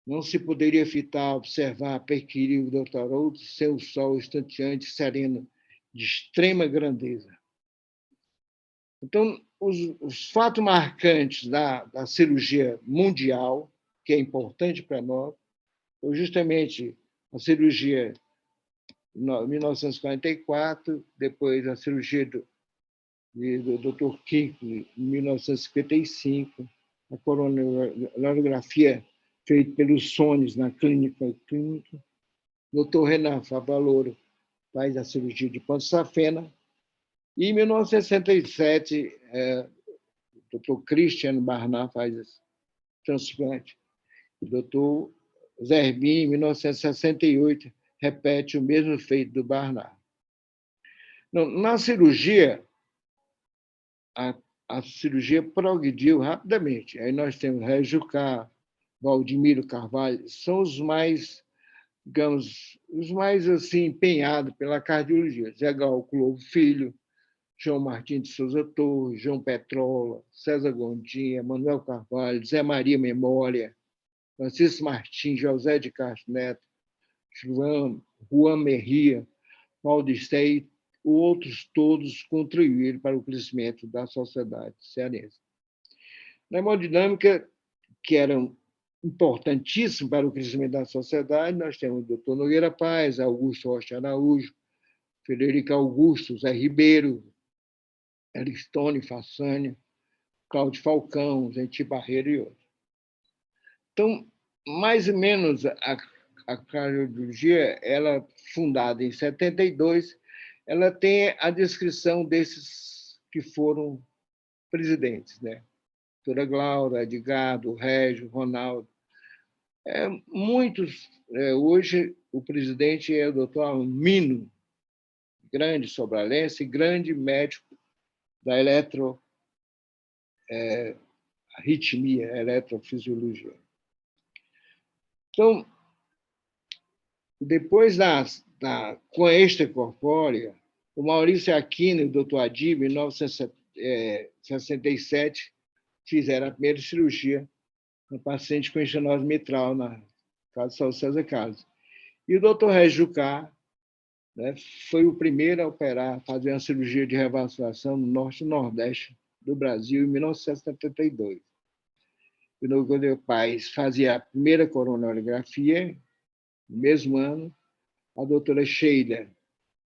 Não se poderia evitar observar perquirir o Dr. Haroldo sem o sol estonteante sereno de extrema grandeza. Então, os fatos marcantes da cirurgia mundial, que é importante para nós, foi justamente a cirurgia em 1944, depois a cirurgia do Dr. Kinkley, em 1955, a coronariografia feita pelos Sones na clínica. O Dr. Renan Favaloro faz a cirurgia de ponto safena. E em 1967, o Dr. Christian Barnard faz esse transplante. O Dr. Zerbin, em 1968, repete o mesmo feito do Barnard. Na cirurgia, a cirurgia progrediu rapidamente. Aí nós temos Régio Jucá, Valdemiro Carvalho, são os mais, digamos, assim, empenhados pela cardiologia. Zé Galclovo Filho, João Martins de Souza Torres, João Petrola, César Gondinha, Manuel Carvalho, Zé Maria Memória, Francisco Martins, José de Castro Neto, Juan Merria, Maldistei, outros todos contribuíram para o crescimento da sociedade cearense. Na hemodinâmica, que era importantíssimo para o crescimento da sociedade, nós temos o Dr. Nogueira Paz, Augusto Rocha Araújo, Frederico Augusto, Zé Ribeiro, Aristone Façanha, Cláudio Falcão, Zenti Barreiro e outros. Então, mais ou menos, a cardiologia, ela fundada em 72, ela tem a descrição desses que foram presidentes, né? Doutora Glaura, Edgardo, Régio, Ronaldo. Hoje, o presidente é o doutor Almino, grande sobralense, grande médico da arritmia, eletrofisiologia. Então, depois com a extracorpórea, o Maurício Aquino e o Dr. Adib, em 1967, fizeram a primeira cirurgia no paciente com estenose mitral, na Casa de Saúde César Carlos. E o Dr. Régio Jucá, né, foi o primeiro a operar, fazer uma cirurgia de revascularização no norte e nordeste do Brasil, em 1972. O Nogueira Paz fazia a primeira coronariografia, no mesmo ano. A doutora Sheila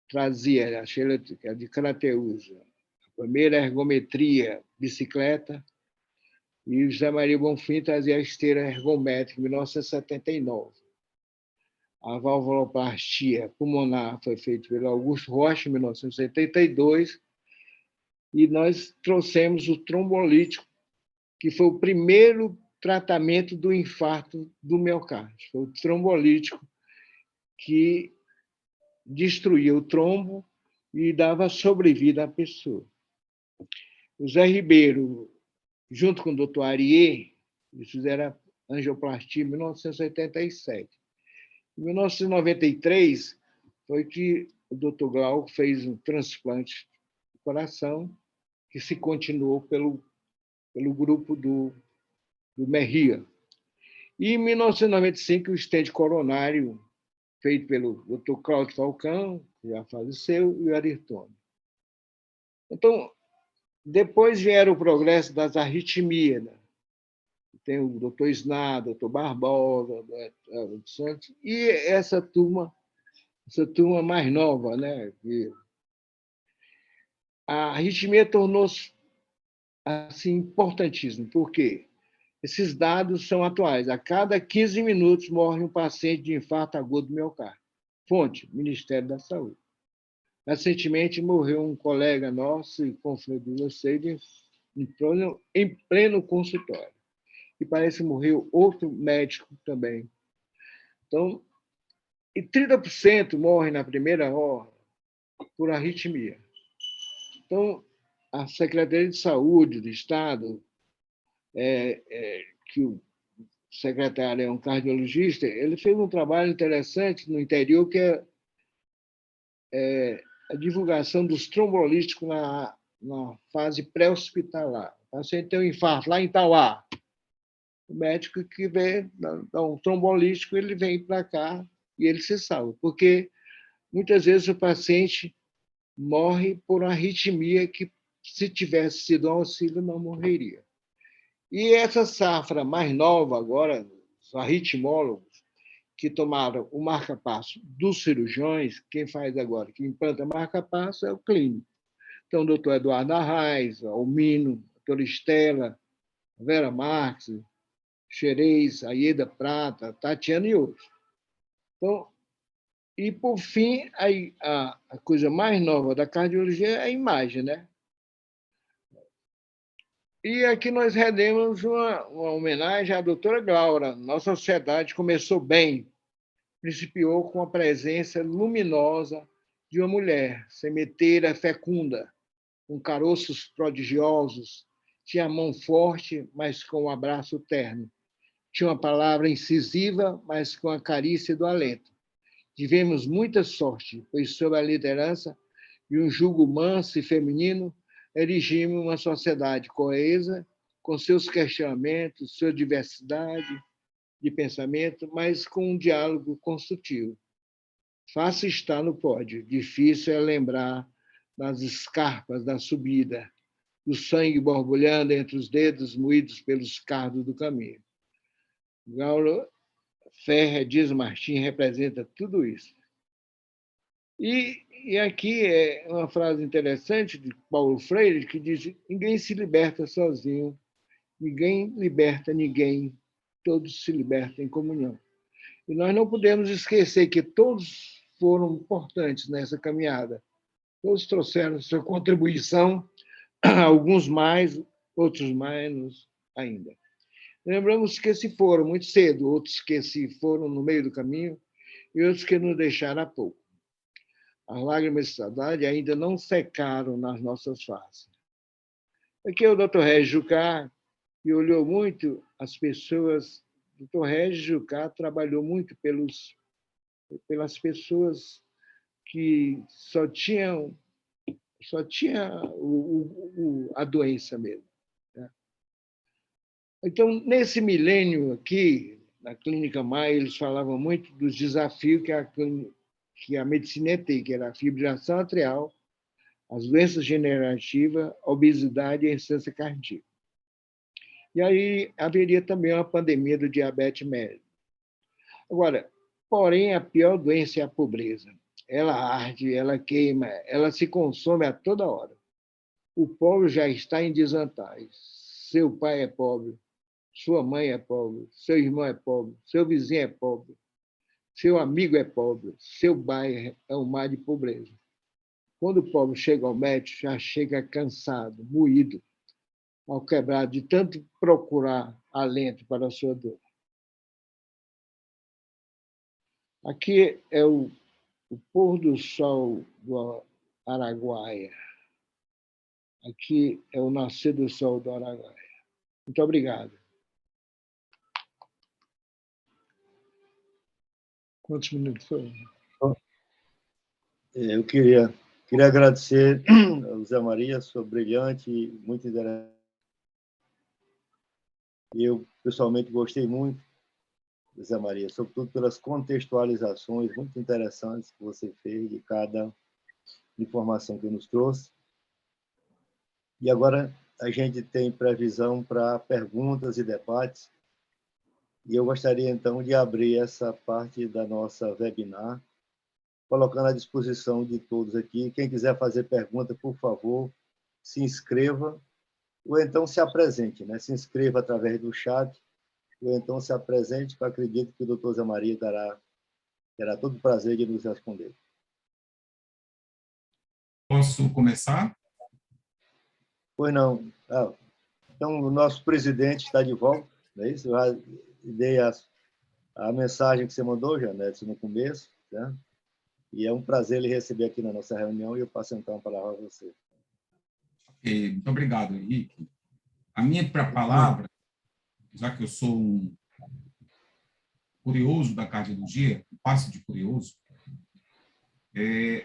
trazia, a Sheila de Crateus, a primeira ergometria bicicleta, e o José Maria Bonfim trazia a esteira ergométrica, em 1979. A valvuloplastia pulmonar foi feita pelo Augusto Rocha, em 1972, e nós trouxemos o trombolítico, que foi o primeiro tratamento do infarto do miocárdio. Foi o trombolítico que destruía o trombo e dava sobrevida à pessoa. O Zé Ribeiro, junto com o doutor Ariê, eles fizeram a angioplastia em 1987. Em 1993, foi que o doutor Glauco fez um transplante do coração, que se continuou pelo grupo do Merria. E, em 1995, o estente coronário, feito pelo Dr. Cláudio Falcão, que já faleceu, e o Ayrton. Então, depois vieram o progresso das arritmias, né? Tem o Dr. Sná, Dr. Barbosa, Dr. Santos, e essa turma mais nova, né? A arritmia tornou-se assim, importantíssima. Por quê? Esses dados são atuais. A cada 15 minutos morre um paciente de infarto agudo do miocárdio. Fonte, Ministério da Saúde. Recentemente morreu um colega nosso, com fibromialgia, em pleno consultório. E parece que morreu outro médico também. Então, e 30% morrem na primeira hora por arritmia. Então, a Secretaria de Saúde do Estado, que o secretário é um cardiologista, ele fez um trabalho interessante no interior, que é a divulgação dos trombolíticos na fase pré-hospitalar. O paciente tem um infarto lá em Tauá. O médico que vem dá um trombolítico, ele vem para cá e ele se salva. Porque muitas vezes o paciente morre por uma arritmia que, se tivesse sido um auxílio, não morreria. E essa safra mais nova agora, os arritmólogos, que tomaram o marca-passo dos cirurgiões, quem faz agora, que implanta marca-passo é o clínico. Então, o doutor Eduardo Arraes, o Mino, a doutora Estela, a Vera Marques, Xerez, a Ieda Prata, a Tatiana e outros. Então, e, por fim, a coisa mais nova da cardiologia é a imagem, né? E aqui nós rendemos uma homenagem à doutora Glaura. Nossa sociedade começou bem, principiou com a presença luminosa de uma mulher, sementeira fecunda, com caroços prodigiosos, tinha a mão forte, mas com um abraço terno. Tinha uma palavra incisiva, mas com a carícia do alento. Tivemos muita sorte, pois sob a liderança de um jugo manso e feminino, erigimos uma sociedade coesa, com seus questionamentos, sua diversidade de pensamento, mas com um diálogo construtivo. Fácil estar no pódio, difícil é lembrar das escarpas da subida, do sangue borbulhando entre os dedos moídos pelos cardos do caminho. Gaulo Ferrer Dias Martins representa tudo isso. E aqui é uma frase interessante de Paulo Freire, que diz: ninguém se liberta sozinho, ninguém liberta ninguém, todos se libertam em comunhão. E nós não podemos esquecer que todos foram importantes nessa caminhada. Todos trouxeram sua contribuição, alguns mais, outros menos ainda. Lembramos que se foram muito cedo, outros que se foram no meio do caminho e outros que nos deixaram há pouco. As lágrimas de saudade ainda não secaram nas nossas faces. Aqui é o Dr. Regis Jucá, que olhou muito as pessoas. O Dr. Regis Jucá trabalhou muito pelas pessoas que só tinha a doença mesmo. Então, nesse milênio aqui, na Clínica Maia, eles falavam muito dos desafios que a medicina tem, que era a fibrilação atrial, as doenças degenerativas, a obesidade e a insuficiência cardíaca. E aí haveria também uma pandemia do diabetes médio. Agora, porém, a pior doença é a pobreza. Ela arde, ela queima, ela se consome a toda hora. O pobre já está em desvantagem. Seu pai é pobre, sua mãe é pobre, seu irmão é pobre, seu vizinho é pobre, seu amigo é pobre, seu bairro é um mar de pobreza. Quando o pobre chega ao médico, já chega cansado, moído, ao quebrado, de tanto procurar alento para a sua dor. Aqui é o pôr do sol do Araguaia. Aqui é o nascer do sol do Araguaia. Muito obrigado. Quantos minutos foram? Eu queria agradecer ao Zé Maria, sua brilhante, muito interessante. Eu, pessoalmente, gostei muito, Zé Maria, sobretudo pelas contextualizações muito interessantes que você fez de cada informação que nos trouxe. E agora a gente tem previsão para perguntas e debates. E eu gostaria, então, de abrir essa parte da nossa webinar, colocando à disposição de todos aqui. Quem quiser fazer pergunta, por favor, se inscreva, ou então se apresente, né? Se inscreva através do chat, ou então se apresente, que eu acredito que o doutor Zé Maria terá todo o prazer de nos responder. Posso começar? Pois não. Então, o nosso presidente está de volta, não é isso? Eu já dei a mensagem que você mandou, Janete, no começo, né? E é um prazer lhe receber aqui na nossa reunião e eu passo então a palavra a você. Ok, muito obrigado, Henrique. A minha palavra, já que eu sou um curioso da cardiologia, um passo de curioso,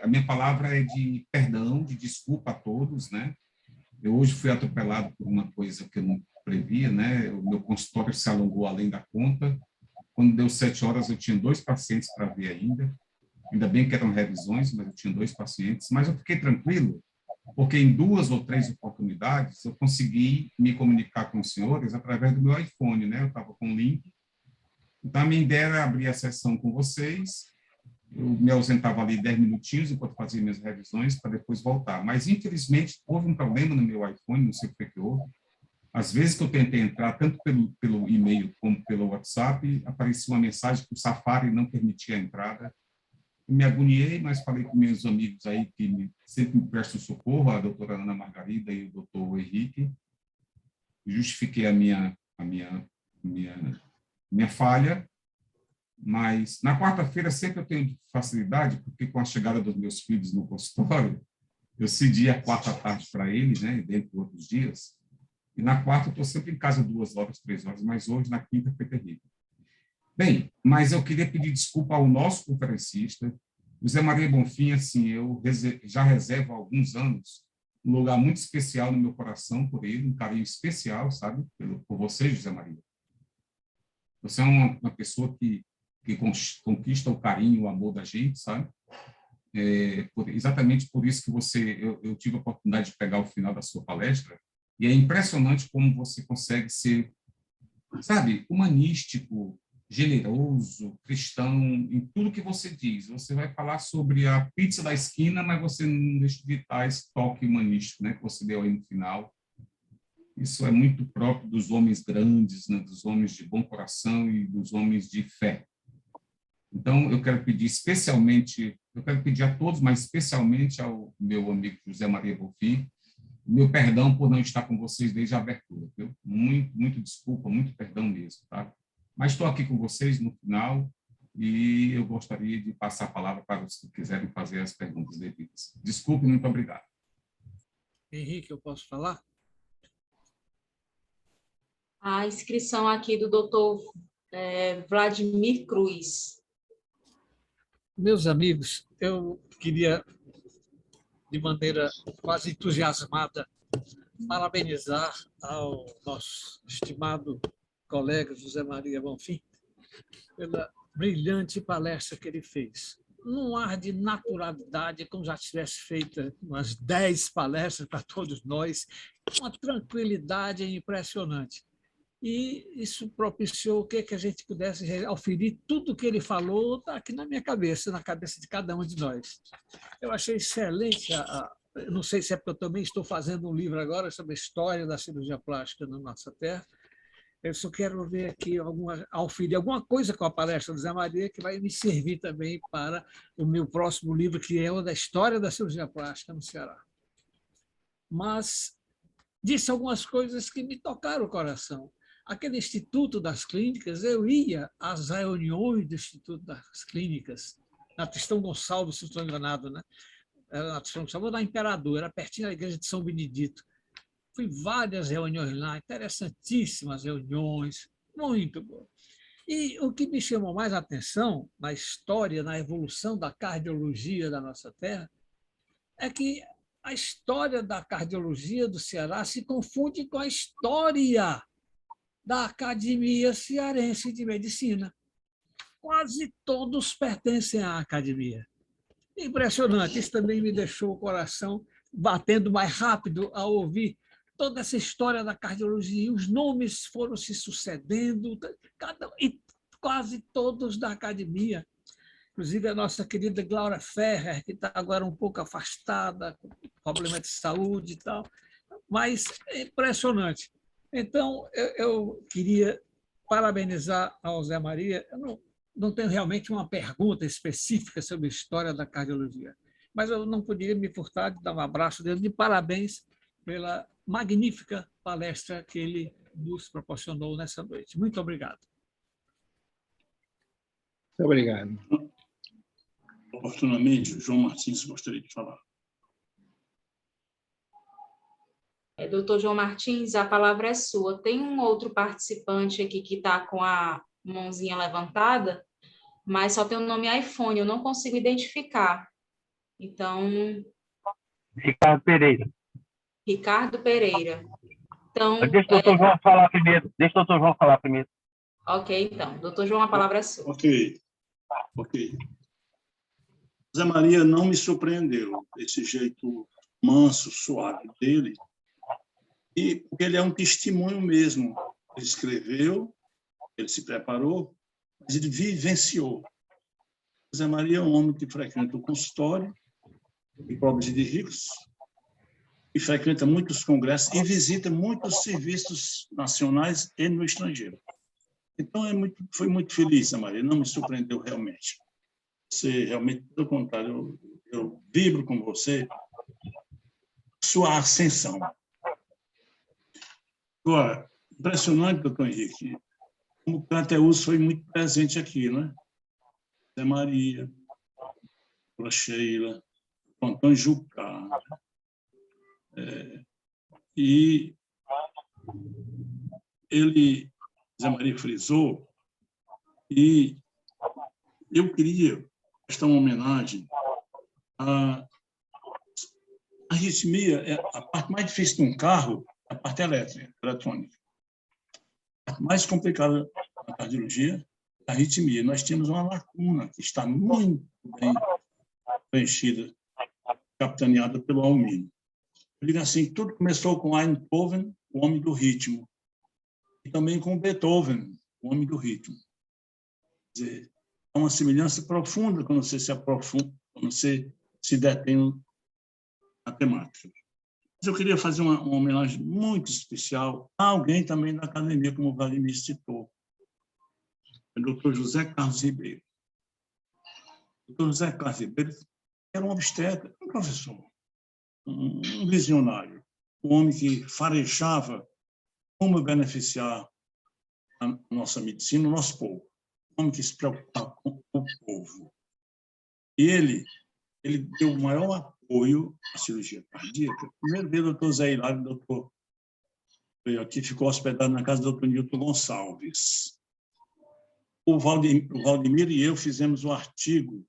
a minha palavra é de perdão, de desculpa a todos, né? Eu hoje fui atropelado por uma coisa que eu não previa, né? O meu consultório se alongou além da conta. Quando deu 7 horas, eu tinha 2 pacientes para ver ainda. Ainda bem que eram revisões, mas eu tinha 2 pacientes. Mas eu fiquei tranquilo, porque em 2 ou 3 oportunidades eu consegui me comunicar com os senhores através do meu iPhone, né? Eu estava com o link. Então, a minha ideia era abrir a sessão com vocês. Eu me ausentava ali 10 minutinhos enquanto fazia minhas revisões para depois voltar. Mas, infelizmente, houve um problema no meu iPhone, não sei o que houve. Às vezes que eu tentei entrar, tanto pelo e-mail como pelo WhatsApp, aparecia uma mensagem que o Safari não permitia a entrada. Eu me agoniei, mas falei com meus amigos aí que sempre me prestam socorro, a doutora Ana Margarida e o doutor Henrique. Justifiquei a minha falha, mas na quarta-feira sempre eu tenho facilidade, porque com a chegada dos meus filhos no consultório, eu cedi a 4 da tarde para eles, né, dentre outros dias, e na quarta eu estou sempre em casa 2 horas, 3 horas, mas hoje, na quinta, foi terrível. Bem, mas eu queria pedir desculpa ao nosso conferencista, o Zé Maria Bonfim, assim, eu já reservo há alguns anos um lugar muito especial no meu coração por ele, um carinho especial, sabe, por você, José Maria. Você é uma pessoa que conquista o carinho, o amor da gente, sabe? Exatamente por isso que eu tive a oportunidade de pegar o final da sua palestra, e é impressionante como você consegue ser, sabe, humanístico, generoso, cristão, em tudo que você diz. Você vai falar sobre a pizza da esquina, mas você não deixa de dar esse toque humanístico, né, que você deu aí no final. Isso é muito próprio dos homens grandes, né, dos homens de bom coração e dos homens de fé. Então, eu quero pedir a todos, mas especialmente ao meu amigo José Maria Bonfim, meu perdão por não estar com vocês desde a abertura, viu? Muito desculpa, muito perdão mesmo, tá? Mas estou aqui com vocês no final e eu gostaria de passar a palavra para os que quiserem fazer as perguntas devidas. Desculpe, muito obrigado. Henrique, eu posso falar? A inscrição aqui do doutor Vladimir Cruz. Meus amigos, eu queria, de maneira quase entusiasmada, parabenizar ao nosso estimado colega José Maria Bonfim pela brilhante palestra que ele fez. Num ar de naturalidade, como já tivesse feito umas 10 palestras para todos nós, uma tranquilidade impressionante. E isso propiciou que a gente pudesse auferir tudo o que ele falou, está aqui na minha cabeça, na cabeça de cada um de nós. Eu achei excelente, eu não sei se é porque eu também estou fazendo um livro agora sobre a história da cirurgia plástica na nossa terra. Eu só quero ver aqui auferir alguma coisa com a palestra do Zé Maria que vai me servir também para o meu próximo livro, que é o da história da cirurgia plástica no Ceará. Mas disse algumas coisas que me tocaram o coração. Aquele Instituto das Clínicas, eu ia às reuniões do Instituto das Clínicas, na Tristão Gonçalves, se não estou enganado, né? Era na Tristão Gonçalves, da Imperador, era pertinho da igreja de São Benedito. Fui várias reuniões lá, interessantíssimas reuniões, muito boas. E o que me chamou mais a atenção na história, na evolução da cardiologia da nossa terra, é que a história da cardiologia do Ceará se confunde com a história da Academia Cearense de Medicina. Quase todos pertencem à academia. Impressionante, isso também me deixou o coração batendo mais rápido ao ouvir toda essa história da cardiologia. Os nomes foram se sucedendo, e quase todos da academia. Inclusive a nossa querida Glória Ferrer, que está agora um pouco afastada, com problema de saúde e tal. Mas é impressionante. Então, eu queria parabenizar ao Zé Maria. Eu não tenho realmente uma pergunta específica sobre a história da cardiologia, mas eu não poderia me furtar de dar um abraço dele de parabéns pela magnífica palestra que ele nos proporcionou nessa noite. Muito obrigado. Muito obrigado. Oportunamente, João Martins gostaria de falar. Doutor João Martins, a palavra é sua. Tem um outro participante aqui que está com a mãozinha levantada, mas só tem o nome iPhone, eu não consigo identificar. Então... Ricardo Pereira. Ricardo Pereira. Então, Deixa o doutor João falar primeiro. Ok, então. Doutor João, a palavra é sua. Ok. Zé Maria não me surpreendeu, esse jeito manso, suave dele, e ele é um testemunho mesmo. Ele escreveu, ele se preparou, mas ele vivenciou. Zé Maria é um homem que frequenta o consultório de pobres e de ricos, e frequenta muitos congressos e visita muitos serviços nacionais e no estrangeiro. Então, foi muito feliz, Zé Maria, não me surpreendeu realmente. Você realmente, pelo contrário, eu vibro com você, sua ascensão. Agora, impressionante, doutor Henrique, como o Crateus foi muito presente aqui, né? Zé Maria, a Sheila, o Antônio Jucá, e ele, Zé Maria frisou, e eu queria prestar uma homenagem à arritmia. A parte mais difícil de um carro é a parte elétrica, eletrônica. A parte mais complicada da cardiologia é a arritmia. Nós temos uma lacuna que está muito bem preenchida, capitaneada pelo alumínio. Eu digo assim, tudo começou com Einthoven, o homem do ritmo, e também com Beethoven, o homem do ritmo. Quer dizer, é uma semelhança profunda quando você se aprofunda, quando você se detém na temática. Mas eu queria fazer uma homenagem muito especial a alguém também da academia, como o Vladimir citou, o Dr. José Carlos Ribeiro. O Dr. José Carlos Ribeiro era um obstetra, um professor, um visionário, um homem que farejava como beneficiar a nossa medicina, o nosso povo, um homem que se preocupava com o povo. E ele deu o maior apoio à cirurgia cardíaca. Primeiro veio o doutor Zé Hilário, doutor veio aqui, ficou hospedado na casa do doutor Nilton Gonçalves. O Valdemir e eu fizemos um artigo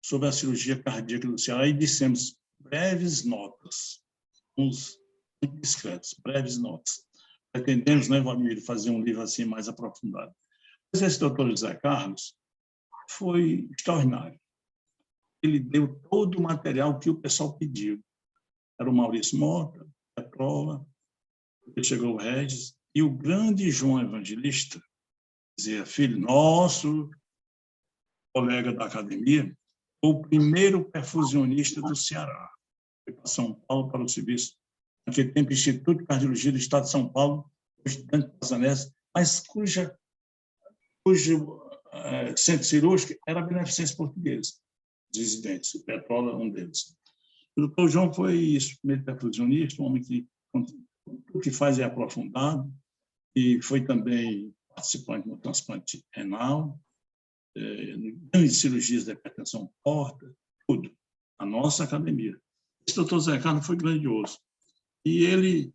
sobre a cirurgia cardíaca do Ceará e dissemos breves notas, uns muito discretos, breves notas. Pretendemos, né, Valdemir, fazer um livro assim mais aprofundado. Mas esse doutor José Carlos foi extraordinário. Ele deu todo o material que o pessoal pediu. Era o Maurício Mota, Petrola, depois chegou o Regis, e o grande João Evangelista, dizia, filho nosso, colega da academia, o primeiro perfusionista do Ceará. Foi para São Paulo, para o serviço, naquele tempo, Instituto de Cardiologia do Estado de São Paulo, estudante de Pazanese, mas cujo centro cirúrgico era a Beneficência Portuguesa, os residentes, o Petrola, um deles. O doutor João foi isso, primeiro perfusionista, um homem que tudo que faz é aprofundado, e foi também participante no transplante renal, grandes cirurgias de hipertensão porta, tudo. A nossa academia. Esse doutor Zé Carlos foi grandioso. E ele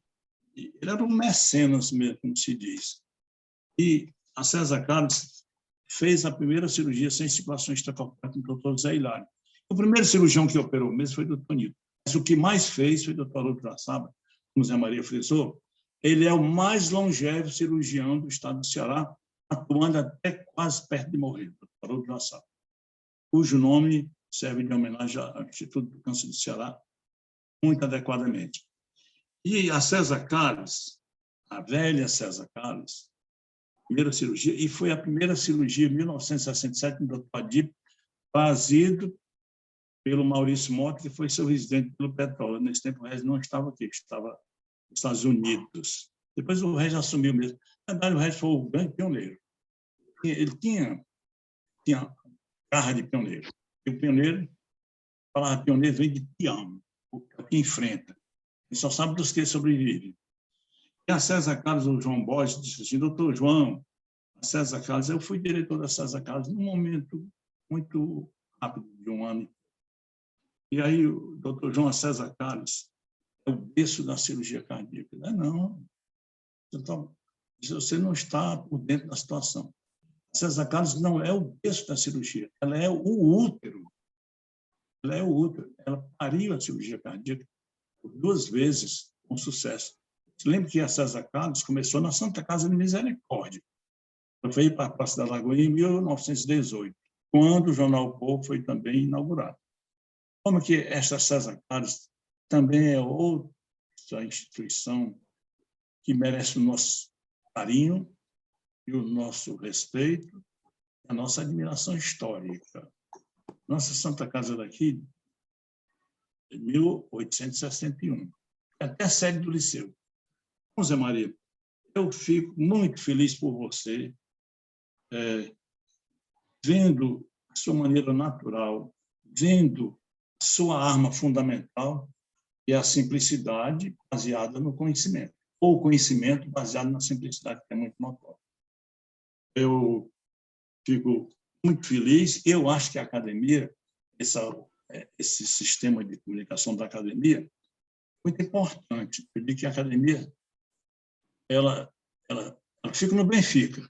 era um mecenas mesmo, como se diz. E a César Carlos fez a primeira cirurgia sem circulação extracorpórea com o doutor Zé Hilário. O primeiro cirurgião que operou mesmo foi o doutor Nilton. Mas o que mais fez foi o doutor Haroldo Traçaba, como Zé Maria frisou. Ele é o mais longevo cirurgião do estado do Ceará, atuando até quase perto de morrer, o doutor Haroldo Traçaba, cujo nome serve de homenagem ao Instituto do Câncer do Ceará, muito adequadamente. E a César Carlos, a velha César Carlos, primeira cirurgia, e foi a primeira cirurgia em 1967 no Dr. Adib, fazido pelo Maurício Mota, que foi seu residente pelo Petrola. Nesse tempo, o Regis não estava aqui, estava nos Estados Unidos. Depois o Regis assumiu mesmo. Na verdade, o Regis foi o grande pioneiro. Ele tinha garra de pioneiro. E o pioneiro, a palavra pioneiro vem de Tiamo, o que enfrenta. Ele só sabe dos que sobrevivem. E a César Carlos, o João Borges, disse assim, doutor João, a César Carlos, eu fui diretor da César Carlos num momento muito rápido, de um ano. E aí o doutor João César Carlos é o berço da cirurgia cardíaca. Não, você não está por dentro da situação. A César Carlos não é o berço da cirurgia, ela é o útero. Ela é o útero. Ela pariu a cirurgia cardíaca por 2 vezes com sucesso. Você lembra que a César Carlos começou na Santa Casa de Misericórdia. Ela veio para a Praça da Lagoinha em 1918, quando o Jornal O Povo foi também inaugurado. Como que esta César Carlos também é outra instituição que merece o nosso carinho e o nosso respeito, a nossa admiração histórica. Nossa Santa Casa daqui, de 1861, até a sede do Liceu. Bom, Zé Maria, eu fico muito feliz por você, vendo a sua maneira natural, vendo a sua arma fundamental, que é a simplicidade baseada no conhecimento, ou conhecimento baseado na simplicidade, que é muito notório. Eu fico muito feliz. Eu acho que a academia, esse sistema de comunicação da academia, é muito importante. Eu digo que a academia ela fica no Benfica,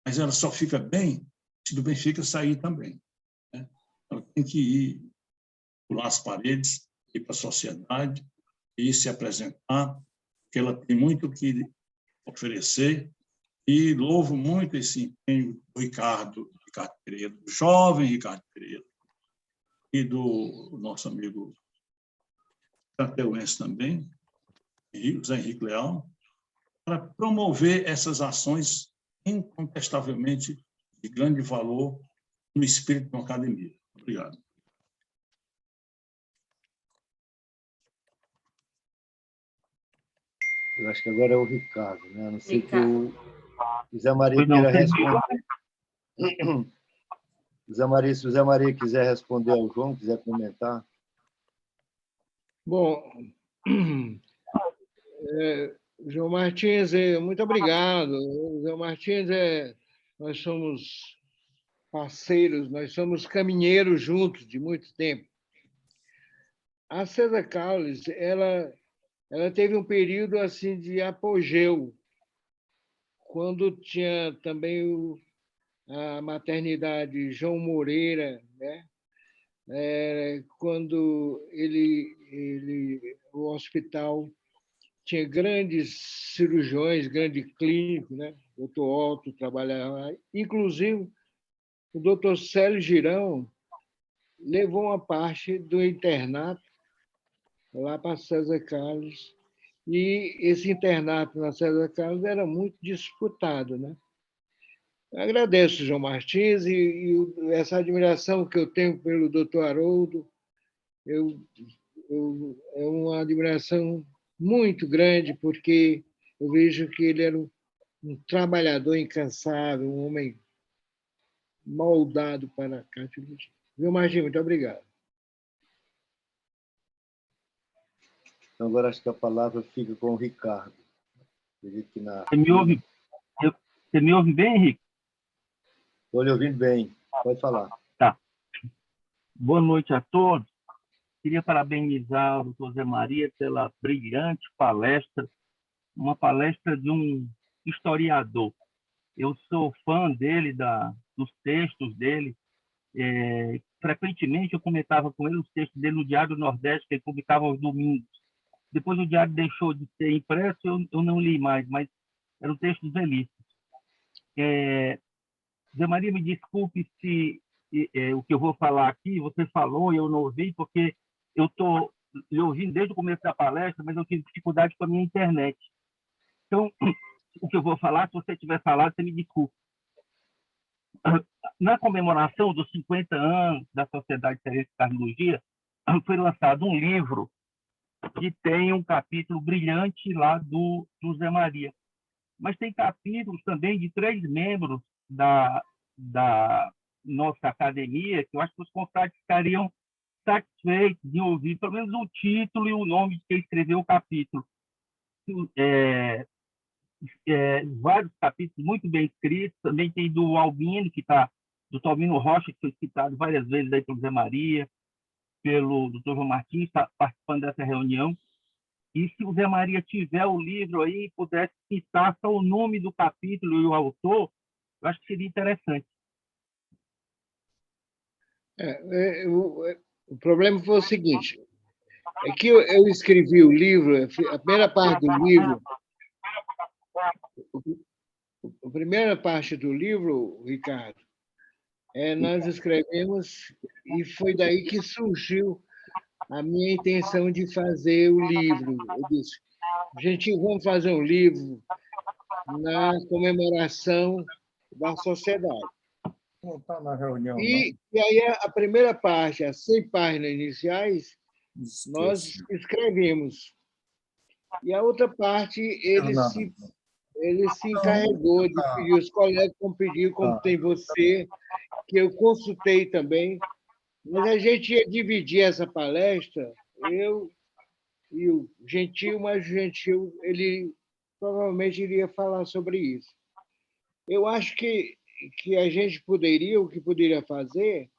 mas ela só fica bem se do Benfica sair também, né? Ela tem que ir pular as paredes, ir para a sociedade, ir se apresentar, porque ela tem muito o que oferecer. E louvo muito esse empenho do Ricardo Pereira, do jovem Ricardo Pereira, e do nosso amigo cateuense também, José Henrique Leal, para promover essas ações incontestavelmente de grande valor no espírito da academia. Obrigado. Eu acho que agora é o Ricardo, né? A não sei que Ricardo. o Zé Maria queira responder. Zé Maria, se o Zé Maria quiser responder ao João, quiser comentar. Bom, João Martins, muito obrigado. João Martins, nós somos parceiros, nós somos caminheiros juntos de muito tempo. A César Carlos, ela teve um período assim de apogeu, quando tinha também a maternidade João Moreira, né? Quando o hospital tinha grandes cirurgiões, grandes clínicos, né? O Dr. Otto trabalhava lá. Inclusive, o Dr. Célio Girão levou uma parte do internato lá para César Carlos, e esse internato na César Carlos era muito disputado, né? Eu agradeço, João Martins, e essa admiração que eu tenho pelo doutor Haroldo, é uma admiração muito grande, porque eu vejo que ele era um trabalhador incansável, um homem moldado para a cardiologia. Viu, Martins? Muito obrigado. Então, agora acho que a palavra fica com o Ricardo. Acredito que Você me ouve bem, Henrique? Estou lhe ouvindo bem. Pode falar. Tá. Boa noite a todos. Queria parabenizar o doutor Zé Maria pela brilhante palestra, uma palestra de um historiador. Eu sou fã dele, dos textos dele. Frequentemente eu comentava com ele os textos dele no Diário do Nordeste, que ele publicava aos domingos. Depois o diário deixou de ser impresso, eu não li mais, mas eram textos belíssimos. Zé Maria, me desculpe se o que eu vou falar aqui, você falou e eu não ouvi, porque eu estou lhe ouvindo desde o começo da palestra, mas eu tive dificuldade com a minha internet. Então, o que eu vou falar, se você tiver falado, você me desculpe. Na comemoração dos 50 anos da Sociedade Cearense de Cardiologia, foi lançado um livro que tem um capítulo brilhante lá do Zé Maria. Mas tem capítulos também de 3 membros da nossa academia, que eu acho que os confrades ficariam satisfeitos em ouvir pelo menos o título e o nome de quem escreveu o capítulo. Vários capítulos muito bem escritos. Também tem do Albino, do Tolmino Rocha, que foi citado várias vezes aí pelo Zé Maria, pelo Dr. João Martins, está participando dessa reunião. E se o Zé Maria tiver o livro aí, pudesse citar só o nome do capítulo e o autor, eu acho que seria interessante. O problema foi o seguinte, é que eu escrevi o livro, a primeira parte do livro, Ricardo, nós escrevemos e foi daí que surgiu a minha intenção de fazer o livro. Eu disse, gente, vamos fazer um livro na comemoração da sociedade. Não está na reunião, E aí a primeira parte, as 100 páginas iniciais, nós escrevemos. E a outra parte, ele se encarregou de pedir, os colegas vão pedir, como tem você, que eu consultei também, mas a gente ia dividir essa palestra, eu e o Gentil, mas o Gentil, ele provavelmente iria falar sobre isso. Eu acho que a gente o que poderia fazer,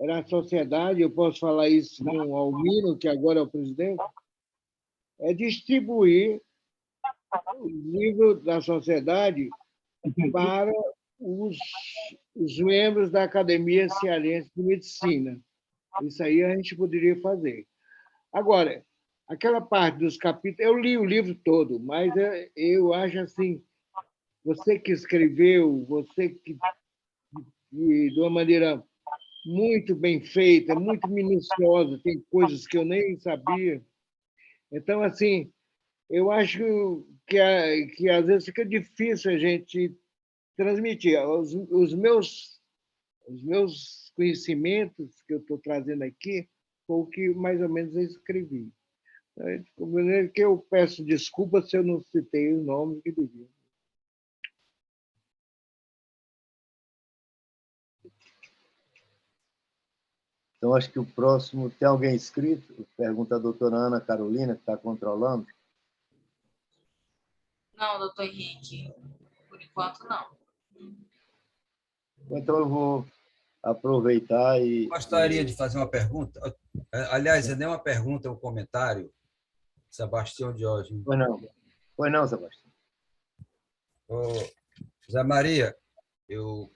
era a sociedade, eu posso falar isso com o Almino, que agora é o presidente, é distribuir o livro da sociedade para os membros da Academia Cearense de Medicina. Isso aí a gente poderia fazer. Agora, aquela parte dos capítulos, eu li o livro todo, mas eu acho assim, você que escreveu, você que de uma maneira muito bem feita, muito minuciosa, tem coisas que eu nem sabia. Então, assim, eu acho que às vezes fica difícil a gente transmitir. Os meus conhecimentos que eu estou trazendo aqui foi o que mais ou menos eu escrevi. Que eu peço desculpa se eu não citei os nomes que devia. Então, acho que o próximo... Tem alguém inscrito? Pergunta a doutora Ana Carolina, que está controlando. Não, doutor Henrique, por enquanto não. Então, eu vou aproveitar e... Gostaria de fazer uma pergunta. Aliás, não é uma pergunta, é um comentário. Sebastião Diógenes. Pois não, Sebastião. Zé Maria, eu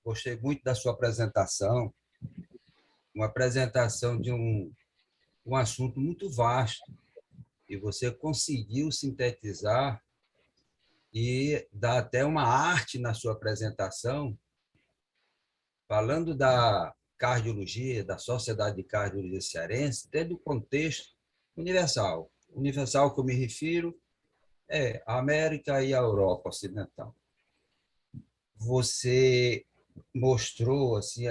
gostei muito da sua apresentação, uma apresentação de um assunto muito vasto, e você conseguiu sintetizar e dar até uma arte na sua apresentação, falando da cardiologia, da Sociedade de Cardiologia Cearense, dentro do contexto universal. Universal que eu me refiro é a América e a Europa Ocidental. Você mostrou assim,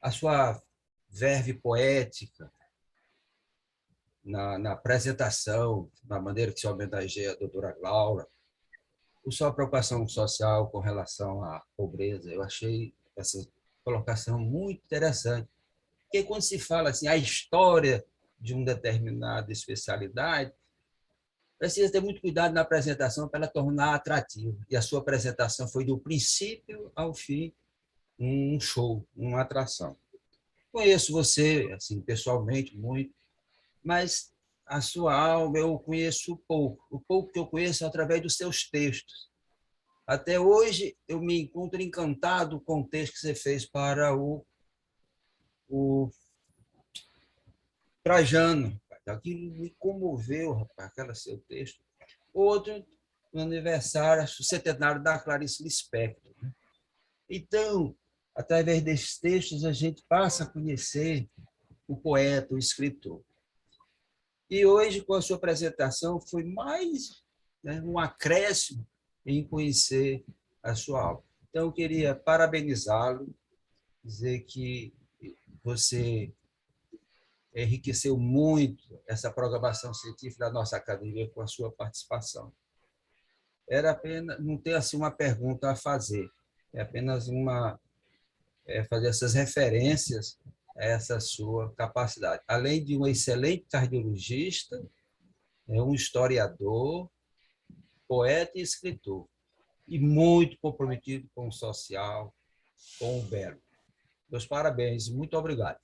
a sua verve poética na apresentação, na maneira que se homenageia a doutora Laura, a sua preocupação social com relação à pobreza. Eu achei essa colocação muito interessante. Porque quando se fala assim, a história de uma determinada especialidade, precisa ter muito cuidado na apresentação para ela tornar atrativa. E a sua apresentação foi do princípio ao fim um show, uma atração. Conheço você assim pessoalmente muito, mas a sua alma eu conheço pouco. O pouco que eu conheço é através dos seus textos. Até hoje eu me encontro encantado com o texto que você fez para o Trajano. Aquilo me comoveu, rapaz, aquele seu texto. Outro, no aniversário, o centenário da Clarice Lispector. Então, através desses textos, a gente passa a conhecer o poeta, o escritor. E hoje, com a sua apresentação, foi mais um acréscimo em conhecer a sua obra. Então, eu queria parabenizá-lo, dizer que você enriqueceu muito essa programação científica da nossa academia com a sua participação. Era apenas, não tem assim uma pergunta a fazer, é apenas fazer essas referências essa sua capacidade. Além de um excelente cardiologista, é um historiador, poeta e escritor, e muito comprometido com o social, com o belo. Meus parabéns, muito obrigado.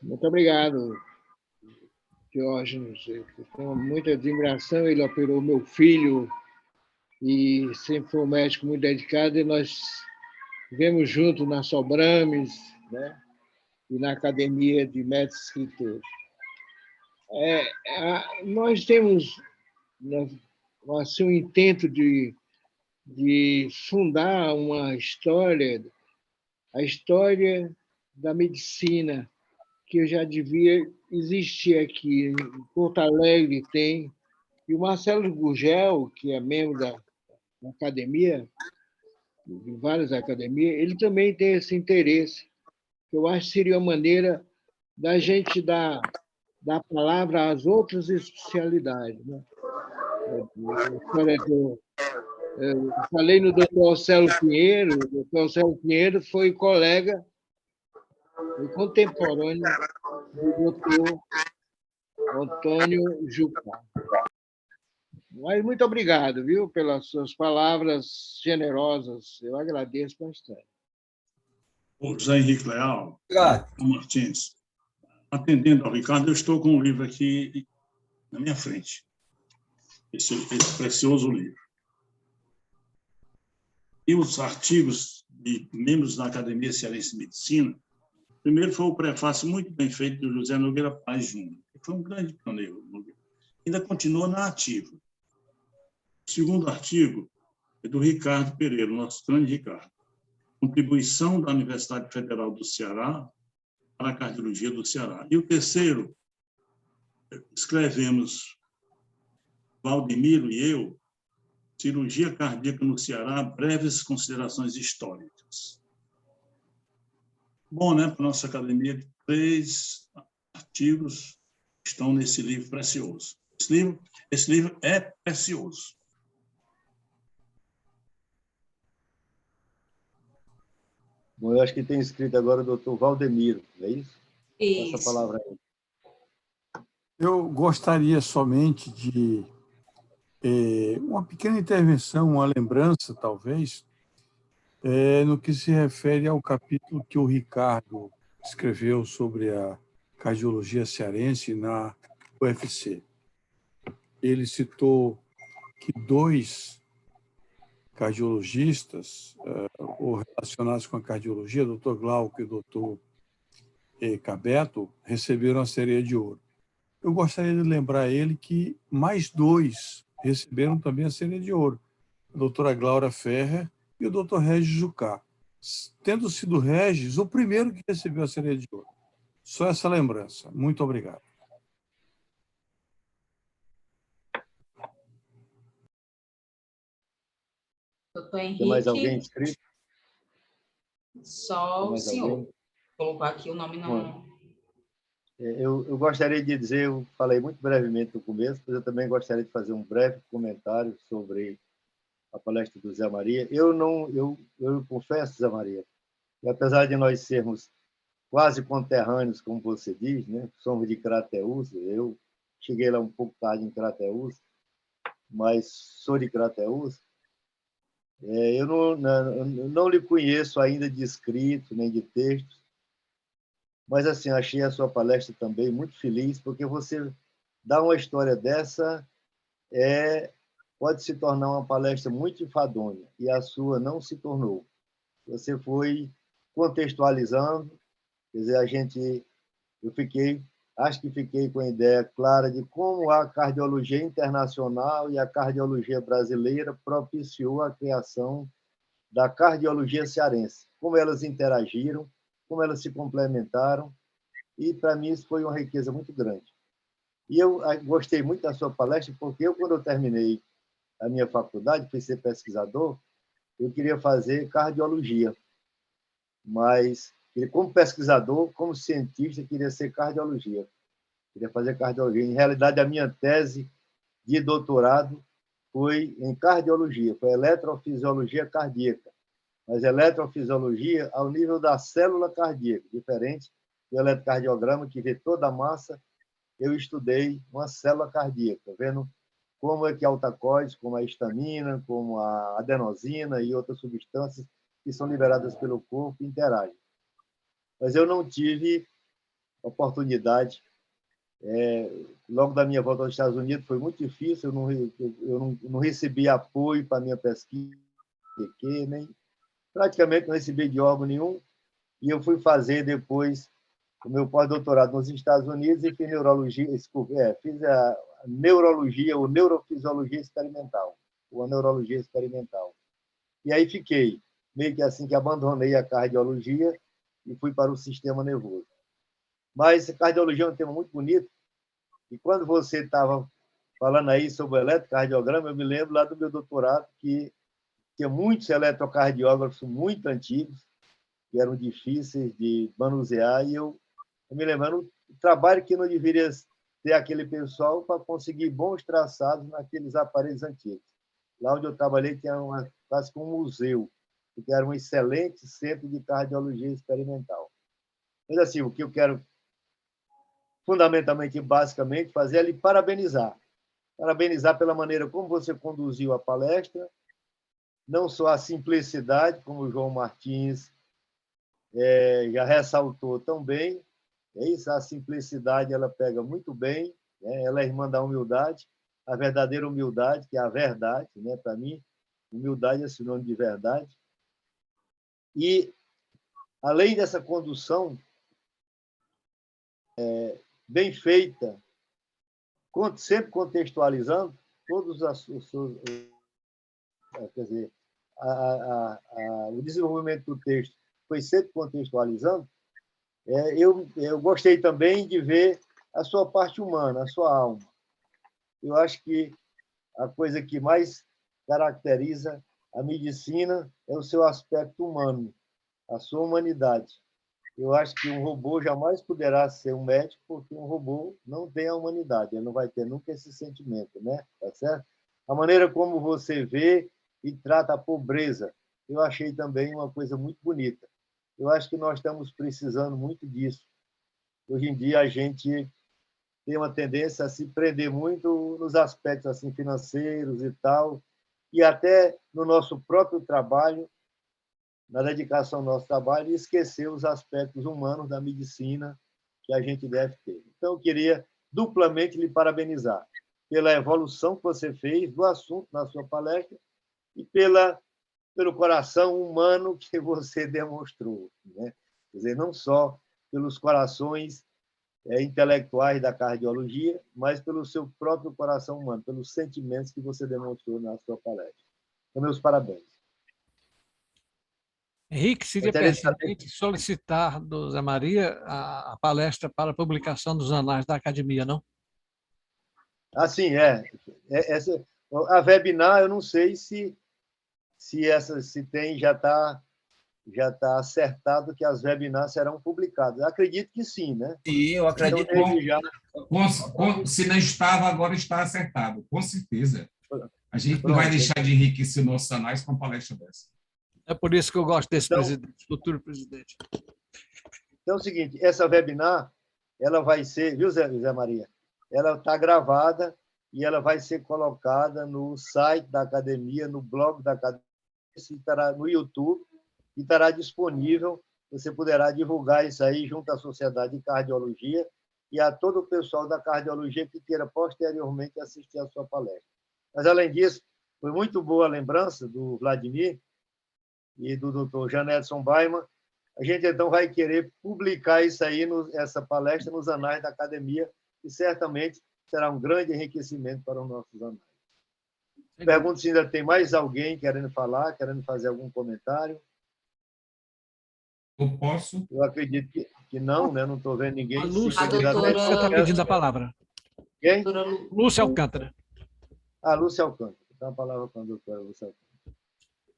Muito obrigado, Diógenes. Com muita admiração, ele operou meu filho e sempre foi um médico muito dedicado, e nós vivemos juntos na Sobrames, né? E na Academia de Médicos e Escritores. Nós temos assim, um intento de fundar uma história, a história da medicina, que já devia existir aqui. Em Porto Alegre tem, e o Marcelo Gurgel, que é membro da academia, de várias academias, ele também tem esse interesse, que eu acho que seria uma maneira da gente dar palavra às outras especialidades, né? Eu falei no doutor Celso Pinheiro. O doutor Celso Pinheiro foi colega e contemporâneo do doutor Antônio Jucá. Mas muito obrigado, viu, pelas suas palavras generosas. Eu agradeço bastante. O José Henrique Leal, Obrigado. Martins, atendendo ao Ricardo, eu estou com um livro aqui na minha frente, esse precioso livro. E os artigos de membros da Academia Cearense de Medicina, primeiro foi o prefácio muito bem feito do José Nogueira Paz Júnior, que foi um grande pioneiro. Ainda continua na ativa. O segundo artigo é do Ricardo Pereira, nosso grande Ricardo. Contribuição da Universidade Federal do Ceará para a cardiologia do Ceará. E o terceiro, escrevemos, Valdemiro e eu, Cirurgia Cardíaca no Ceará, breves considerações históricas. Bom, né, para a nossa academia, 3 artigos estão nesse livro precioso. Esse livro é precioso. Bom, eu acho que tem escrito agora o doutor Valdemiro, não é isso? Isso. Essa palavra aí. Eu gostaria somente de uma pequena intervenção, uma lembrança, talvez, no que se refere ao capítulo que o Ricardo escreveu sobre a cardiologia cearense na UFC. Ele citou que 2 cardiologistas, ou relacionados com a cardiologia, o Dr. Glauco e o Dr. Cabeto, receberam a Sereia de Ouro. Eu gostaria de lembrar ele que mais 2 receberam também a Sereia de Ouro, a doutora Glaura Ferrer e o doutor Regis Jucá, tendo sido Regis o primeiro que recebeu a Sereia de Ouro. Só essa lembrança. Muito obrigado. Doutor Tem mais alguém Henrique, inscrito? só o senhor. Alguém? Colocou aqui o nome não. Eu gostaria de dizer, eu falei muito brevemente no começo, mas eu também gostaria de fazer um breve comentário sobre a palestra do Zé Maria. Eu confesso, Zé Maria, que apesar de nós sermos quase conterrâneos, como você diz, né? Somos de Crateús, eu cheguei lá um pouco tarde em Crateús, mas sou de Crateús. Eu não lhe conheço ainda de escrito, nem de textos, mas assim, achei a sua palestra também muito feliz, porque você dá uma história dessa, pode se tornar uma palestra muito enfadonha, e a sua não se tornou. Você foi contextualizando, quer dizer, acho que fiquei com a ideia clara de como a cardiologia internacional e a cardiologia brasileira propiciou a criação da cardiologia cearense, como elas interagiram, como elas se complementaram, e para mim isso foi uma riqueza muito grande. E eu gostei muito da sua palestra, porque quando eu terminei a minha faculdade, fui ser pesquisador, eu queria fazer cardiologia, mas como pesquisador, como cientista, queria ser cardiologia. Queria fazer cardiologia. Em realidade, a minha tese de doutorado foi em cardiologia, foi eletrofisiologia cardíaca. mas eletrofisiologia ao nível da célula cardíaca, diferente do eletrocardiograma, que vê toda a massa. Eu estudei uma célula cardíaca, vendo como é que a alta-cóide, como a histamina, como a adenosina e outras substâncias que são liberadas pelo corpo interagem. Mas eu não tive oportunidade. Logo da minha volta aos Estados Unidos foi muito difícil, eu não recebi apoio para a minha pesquisa, nem praticamente não recebi de órgão nenhum, e eu fui fazer depois o meu pós-doutorado nos Estados Unidos e fiz neurologia, fiz a neurologia ou neurofisiologia experimental, ou a neurologia experimental. E aí fiquei, meio que assim que abandonei a cardiologia e fui para o sistema nervoso. Mas a cardiologia é um tema muito bonito, e quando você estava falando aí sobre o eletrocardiograma, eu me lembro lá do meu doutorado que tinha muitos eletrocardiógrafos muito antigos, que eram difíceis de manusear, e eu me lembrando o trabalho que não deveria ter aquele pessoal para conseguir bons traçados naqueles aparelhos antigos. Lá onde eu trabalhei tinha quase que um museu, que era um excelente centro de cardiologia experimental. Mas, assim, o que eu quero fundamentalmente e basicamente fazer é lhe parabenizar. Parabenizar pela maneira como você conduziu a palestra, não só a simplicidade, como o João Martins já ressaltou tão bem, a simplicidade ela pega muito bem, ela é irmã da humildade, a verdadeira humildade, que é a verdade, para mim, humildade é sinônimo de verdade. E, além dessa condução bem feita, sempre contextualizando todos os seus... Quer dizer, o desenvolvimento do texto foi sempre contextualizando. Eu gostei também de ver a sua parte humana, a sua alma. Eu acho que a coisa que mais caracteriza a medicina é o seu aspecto humano, a sua humanidade. Eu acho que um robô jamais poderá ser um médico, porque um robô não tem a humanidade, ele não vai ter nunca esse sentimento, né? Tá certo? A maneira como você vê e trata a pobreza, eu achei também uma coisa muito bonita. Eu acho que nós estamos precisando muito disso. Hoje em dia, a gente tem uma tendência a se prender muito nos aspectos assim, financeiros e tal, e até no nosso próprio trabalho, na dedicação ao nosso trabalho, e esquecer os aspectos humanos da medicina que a gente deve ter. Então, eu queria duplamente lhe parabenizar pela evolução que você fez do assunto na sua palestra e pelo coração humano que você demonstrou, né? Quer dizer, não só pelos corações intelectuais da cardiologia, mas pelo seu próprio coração humano, pelos sentimentos que você demonstrou na sua palestra. Então, meus parabéns. Henrique, seria pertinente solicitar do Zé Maria a palestra para publicação dos anais da academia, não? Sim, a webinar, eu não sei se tem, já está acertado que as webinars serão publicadas. Eu acredito que sim, né? Sim, eu acredito que se não estava, agora está acertado, com certeza. A gente não vai deixar de enriquecer nossos anais com uma palestra dessa. É por isso que eu gosto desse presidente, futuro presidente. Então é o seguinte, essa webinar, ela vai ser, viu, Zé Maria? Ela está gravada e ela vai ser colocada no site da academia, no blog da academia, estará no YouTube e estará disponível. Você poderá divulgar isso aí junto à Sociedade de Cardiologia e a todo o pessoal da cardiologia que queira posteriormente assistir a sua palestra. Mas, além disso, foi muito boa a lembrança do Vladimir e do Dr. Janedson Baiman. A gente, então, vai querer publicar isso aí, essa palestra, nos anais da academia, e certamente será um grande enriquecimento para os nossos anais. Pergunto se ainda tem mais alguém querendo falar, querendo fazer algum comentário. Eu posso? Eu acredito que não, né? Não estou vendo ninguém. A Lúcia está pedindo a palavra. Quem? Lúcia Alcântara. Lúcia Alcântara. Então, a palavra com a doutora Lúcia Alcântara.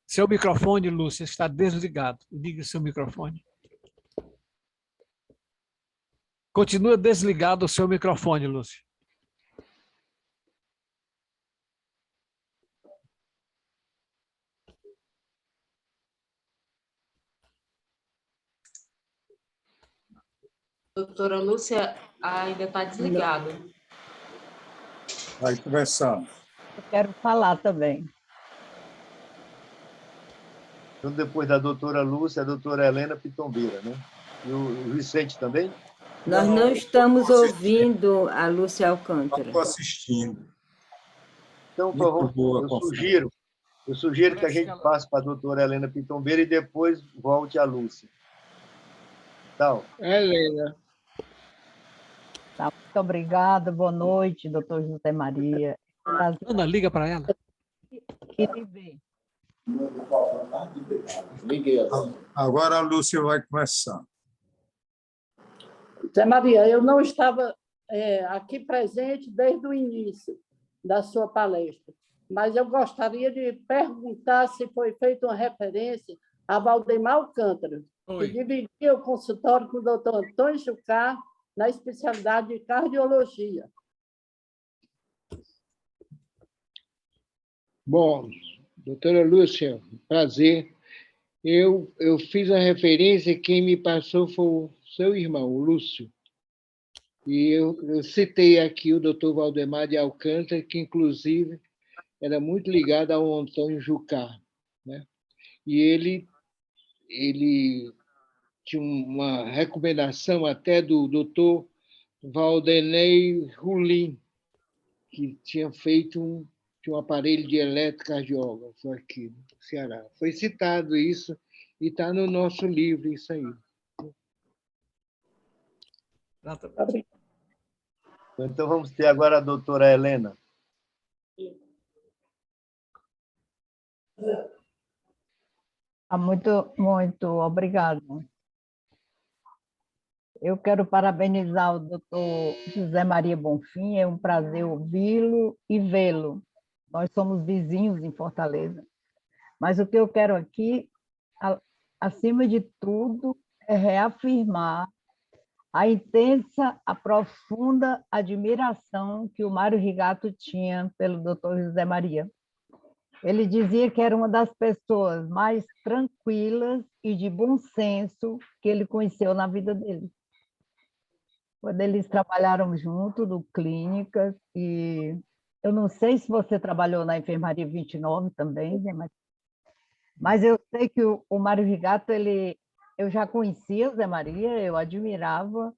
Seu microfone, Lúcia, está desligado. Ligue seu microfone. Continua desligado o seu microfone, Lúcia. Doutora Lúcia ainda está desligado. Vai conversando. Eu quero falar também. Então, depois da doutora Lúcia, a doutora Helena Pitombeira, né? E o Vicente também? Nós não estamos ouvindo a Lúcia Alcântara. Estou assistindo. Então, por Muito favor, boa eu a conferência. sugiro que a gente passe para a doutora Helena Pitombeira e depois volte à Lúcia. Então, Helena. Tá, muito obrigada. Boa noite, doutor José Maria. Prazer Ana, liga para ela. em lhe ver. Agora a Lúcia vai começar. Zé Maria, eu não estava aqui presente desde o início da sua palestra, mas eu gostaria de perguntar se foi feita uma referência a Valdemar Alcântara, que dividia o consultório com o doutor Antônio Jucá na especialidade de cardiologia. Bom, doutora Lúcia, prazer. Eu fiz a referência, quem me passou foi o seu irmão, o Lúcio. E eu citei aqui o doutor Valdemar de Alcântara, que, inclusive, era muito ligado ao Antônio Jucá, né? E ele tinha uma recomendação até do doutor Valdenei Rulim, que tinha feito um aparelho de eletrocardiógrafo aqui no Ceará. Foi citado isso e está no nosso livro, isso aí. Então, vamos ter agora a doutora Helena. Muito obrigado. Eu quero parabenizar o doutor José Maria Bonfim, é um prazer ouvi-lo e vê-lo. Nós somos vizinhos em Fortaleza. Mas o que eu quero aqui, acima de tudo, é reafirmar a intensa, a profunda admiração que o Mário Rigato tinha pelo doutor José Maria. Ele dizia que era uma das pessoas mais tranquilas e de bom senso que ele conheceu na vida dele. Quando eles trabalharam junto no Clínicas, e eu não sei se você trabalhou na Enfermaria 29 também, né? Mas eu sei que o Mário Rigato, eu já conhecia o Zé Maria, eu admirava,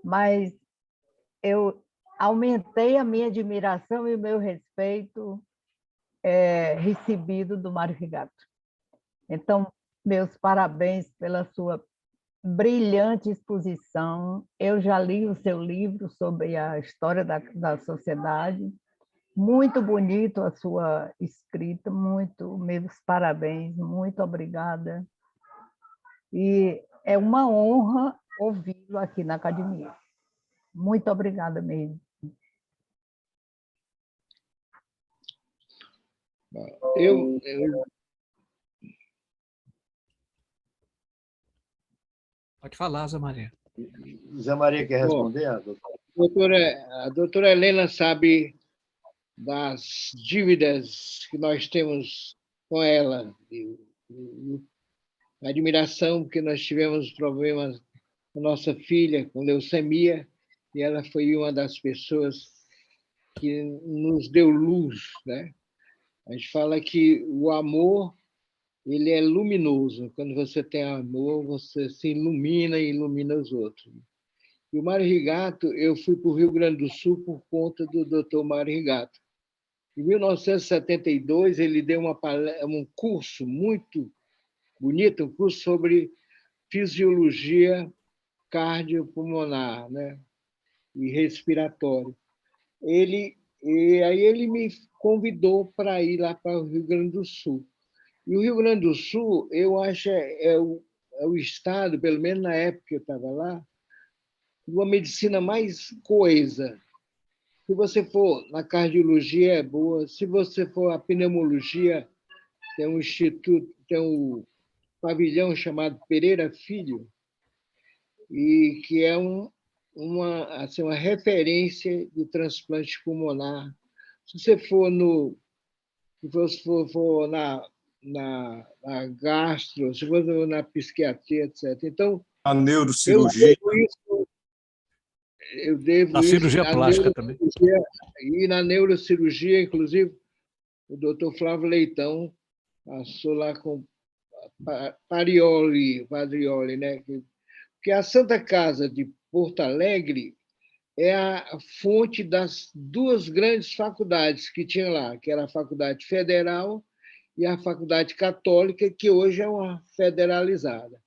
mas eu aumentei a minha admiração e o meu respeito recebido do Mário Rigato. Então, meus parabéns pela sua brilhante exposição. Eu já li o seu livro sobre a história da sociedade. Muito bonito a sua escrita, meus parabéns, muito obrigada. E é uma honra ouvi-lo aqui na academia. Muito obrigada mesmo. Pode falar, Zé Maria. Zé Maria quer responder? A doutora Helena sabe das dívidas que nós temos com ela, a admiração, porque nós tivemos problemas com nossa filha, com leucemia, e ela foi uma das pessoas que nos deu luz, né? A gente fala que o amor, ele é luminoso. Quando você tem amor, você se ilumina e ilumina os outros. E o Mário Rigato, eu fui para o Rio Grande do Sul por conta do doutor Mário Rigato. Em 1972, ele deu um curso muito bonito, um curso sobre fisiologia cardiopulmonar, né? E respiratório. E aí ele me convidou para ir lá para o Rio Grande do Sul. E o Rio Grande do Sul, eu acho, é o estado, pelo menos na época que eu estava lá, uma medicina mais coesa. Se você for na cardiologia, é boa. Se você for à pneumologia, tem um instituto, tem um pavilhão chamado Pereira Filho, e que é uma referência de transplante pulmonar. Se você for na gastro, se for na psiquiatria, etc. Então, a neurocirurgia. eu devo Na cirurgia plástica também. E na neurocirurgia, inclusive, o doutor Flávio Leitão passou lá com Padrioli, né? Porque a Santa Casa de Porto Alegre é a fonte das duas grandes faculdades que tinha lá, que era a Faculdade Federal e a Faculdade Católica, que hoje é uma federalizada.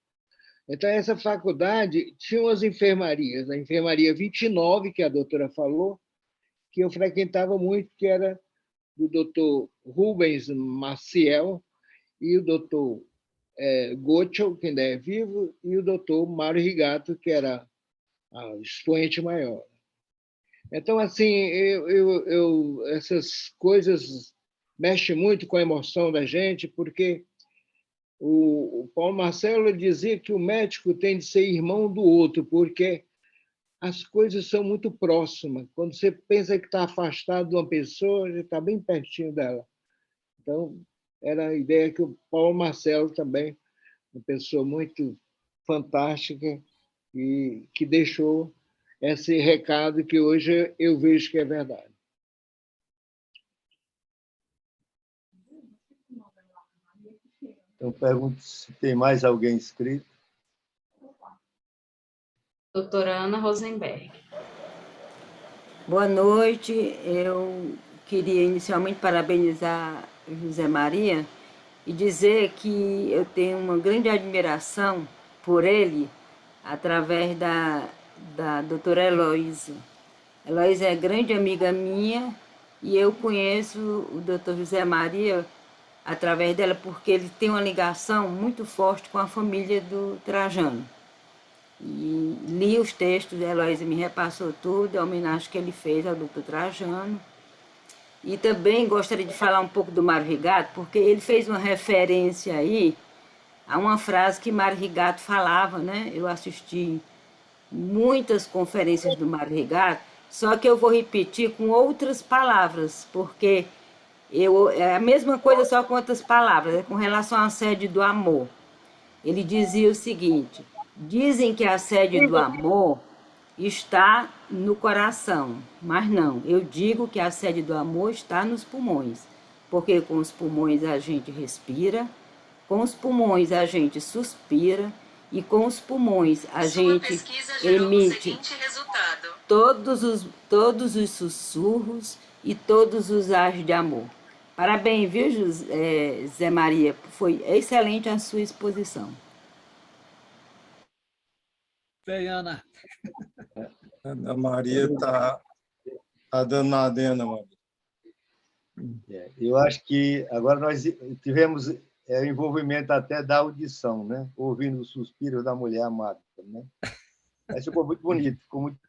Então, essa faculdade tinha umas enfermarias, a enfermaria 29, que a doutora falou, que eu frequentava muito, que era do doutor Rubens Maciel e o doutor Goetschel, que ainda é vivo, e o doutor Mário Rigato, que era o expoente maior. Então, assim, essas coisas mexem muito com a emoção da gente, porque o Paulo Marcelo dizia que o médico tem de ser irmão do outro, porque as coisas são muito próximas. Quando você pensa que está afastado de uma pessoa, já está bem pertinho dela. Então, era a ideia que o Paulo Marcelo também, uma pessoa muito fantástica, e que deixou esse recado que hoje eu vejo que é verdade. Então, pergunto se tem mais alguém inscrito. Doutora Ana Rosenberg. Boa noite. Eu queria inicialmente parabenizar José Maria e dizer que eu tenho uma grande admiração por ele através da doutora Heloísa. Heloísa é grande amiga minha e eu conheço o doutor José Maria através dela porque ele tem uma ligação muito forte com a família do Trajano. E li os textos, a Heloísa me repassou tudo, a homenagem que ele fez ao doutor Trajano. E também gostaria de falar um pouco do Mário Rigato, porque ele fez uma referência aí a uma frase que Mário Rigato falava, né? Eu assisti muitas conferências do Mário Rigato, só que eu vou repetir com outras palavras, porque é a mesma coisa, só com outras palavras, é com relação à sede do amor. Ele dizia o seguinte: dizem que a sede do amor está no coração, mas não, eu digo que a sede do amor está nos pulmões, porque com os pulmões a gente respira, com os pulmões a gente suspira e com os pulmões a gente emite todos os sussurros e todos os atos de amor. Parabéns, viu, Zé Maria? Foi excelente a sua exposição. Bem, Ana. Ana Maria está dando na adenda, Maria. Eu acho que agora nós tivemos o envolvimento até da audição, né? Ouvindo os suspiros da mulher amada. Né? Mas ficou muito bonito. Ficou muito,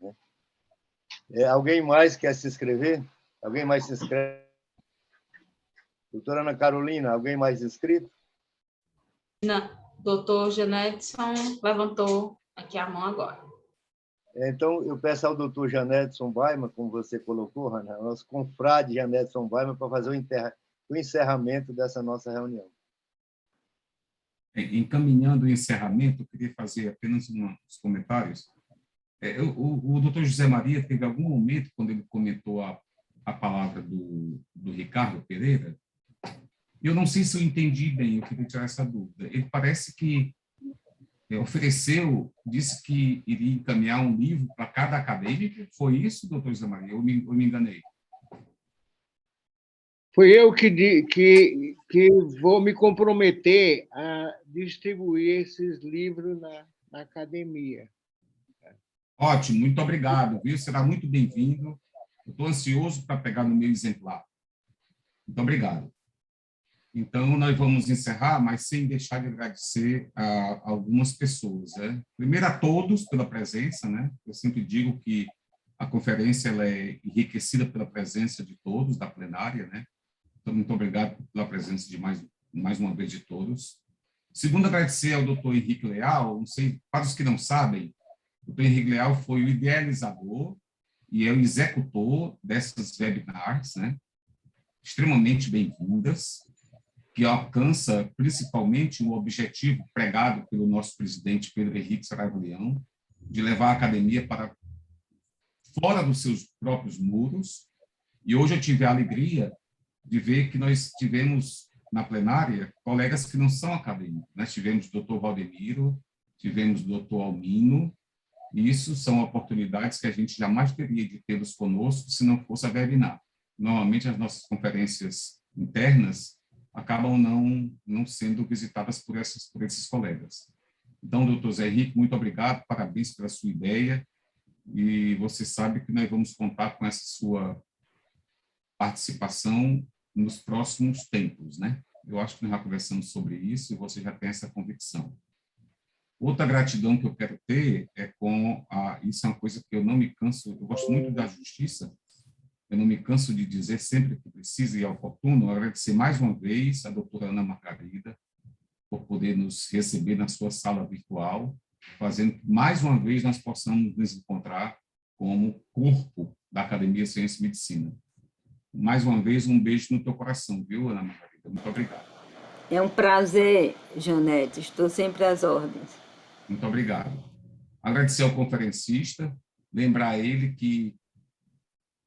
né? Alguém mais quer se inscrever? Alguém mais se inscreve? Doutora Ana Carolina, alguém mais inscrito? Não. Doutor Janedson levantou aqui a mão agora. Então, eu peço ao doutor Janedson Weiman, como você colocou, Rana, nosso confrade Janedson Weiman, para fazer o encerramento dessa nossa reunião. Encaminhando o encerramento, eu queria fazer apenas uns comentários. O doutor José Maria teve algum momento, quando ele comentou a palavra do Ricardo Pereira, eu não sei se eu entendi bem, eu queria tirar essa dúvida. Ele parece que disse que iria encaminhar um livro para cada acadêmico. Foi isso, doutor José Maria? Eu me enganei? Foi eu que vou me comprometer a distribuir esses livros na academia. Ótimo, muito obrigado, viu? Será muito bem-vindo. Eu estou ansioso para pegar no meu exemplar. Muito obrigado. Então, nós vamos encerrar, mas sem deixar de agradecer a algumas pessoas. Né? Primeiro, a todos pela presença. Né? Eu sempre digo que a conferência ela é enriquecida pela presença de todos, da plenária. Né? Então, muito obrigado pela presença de mais uma vez de todos. Segundo, agradecer ao doutor Henrique Leal. Não sei, para os que não sabem, o doutor Henrique Leal foi o idealizador e é o executor dessas webinars, né? Extremamente bem-vindas, que alcança principalmente o objetivo pregado pelo nosso presidente Pedro Henrique Saraiva Leão, de levar a academia para fora dos seus próprios muros. E hoje eu tive a alegria de ver que nós tivemos na plenária colegas que não são acadêmicos. Nós tivemos o doutor Valdemiro, tivemos o doutor Almino, e isso são oportunidades que a gente jamais teria de tê-los conosco se não fosse a webinar. Normalmente, as nossas conferências internas acabam não sendo visitadas por esses colegas. Então, doutor Zé Henrique, muito obrigado, parabéns pela sua ideia, e você sabe que nós vamos contar com essa sua participação nos próximos tempos, né? Eu acho que nós já conversamos sobre isso e você já tem essa convicção. Outra gratidão que eu quero ter é com isso é uma coisa que eu não me canso, eu gosto muito da justiça, eu não me canso de dizer sempre que precisa e é oportuno, agradecer mais uma vez a doutora Ana Margarida por poder nos receber na sua sala virtual, fazendo que mais uma vez nós possamos nos encontrar como corpo da Academia Ciência e Medicina. Mais uma vez, um beijo no teu coração, viu, Ana Margarida? Muito obrigado. É um prazer, Janete. Estou sempre às ordens. Muito obrigado. Agradecer ao conferencista, lembrar ele que,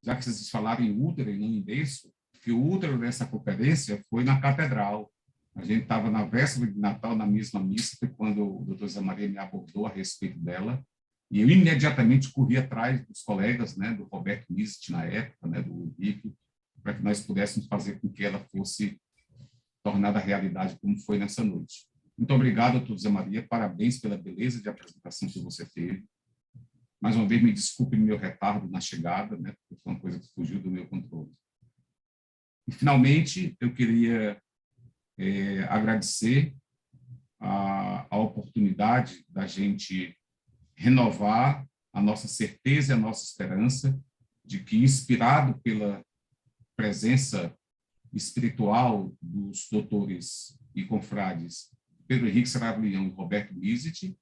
já que vocês falaram em útero e não em berço, que o útero dessa conferência foi na catedral. A gente estava na véspera de Natal, na mesma missa, foi quando o doutor Zé Maria me abordou a respeito dela, e eu imediatamente corri atrás dos colegas, né, do Roberto Misit, na época, né, do Henrique, para que nós pudéssemos fazer com que ela fosse tornada realidade como foi nessa noite. Muito obrigado, doutor Zé Maria, parabéns pela beleza de apresentação que você teve. Mais uma vez, me desculpe o meu retardo na chegada, né, porque foi uma coisa que fugiu do meu controle. E, finalmente, eu queria agradecer a oportunidade da gente renovar a nossa certeza e a nossa esperança de que, inspirado pela presença espiritual dos doutores e confrades Pedro Henrique Saraglião e Roberto Misit,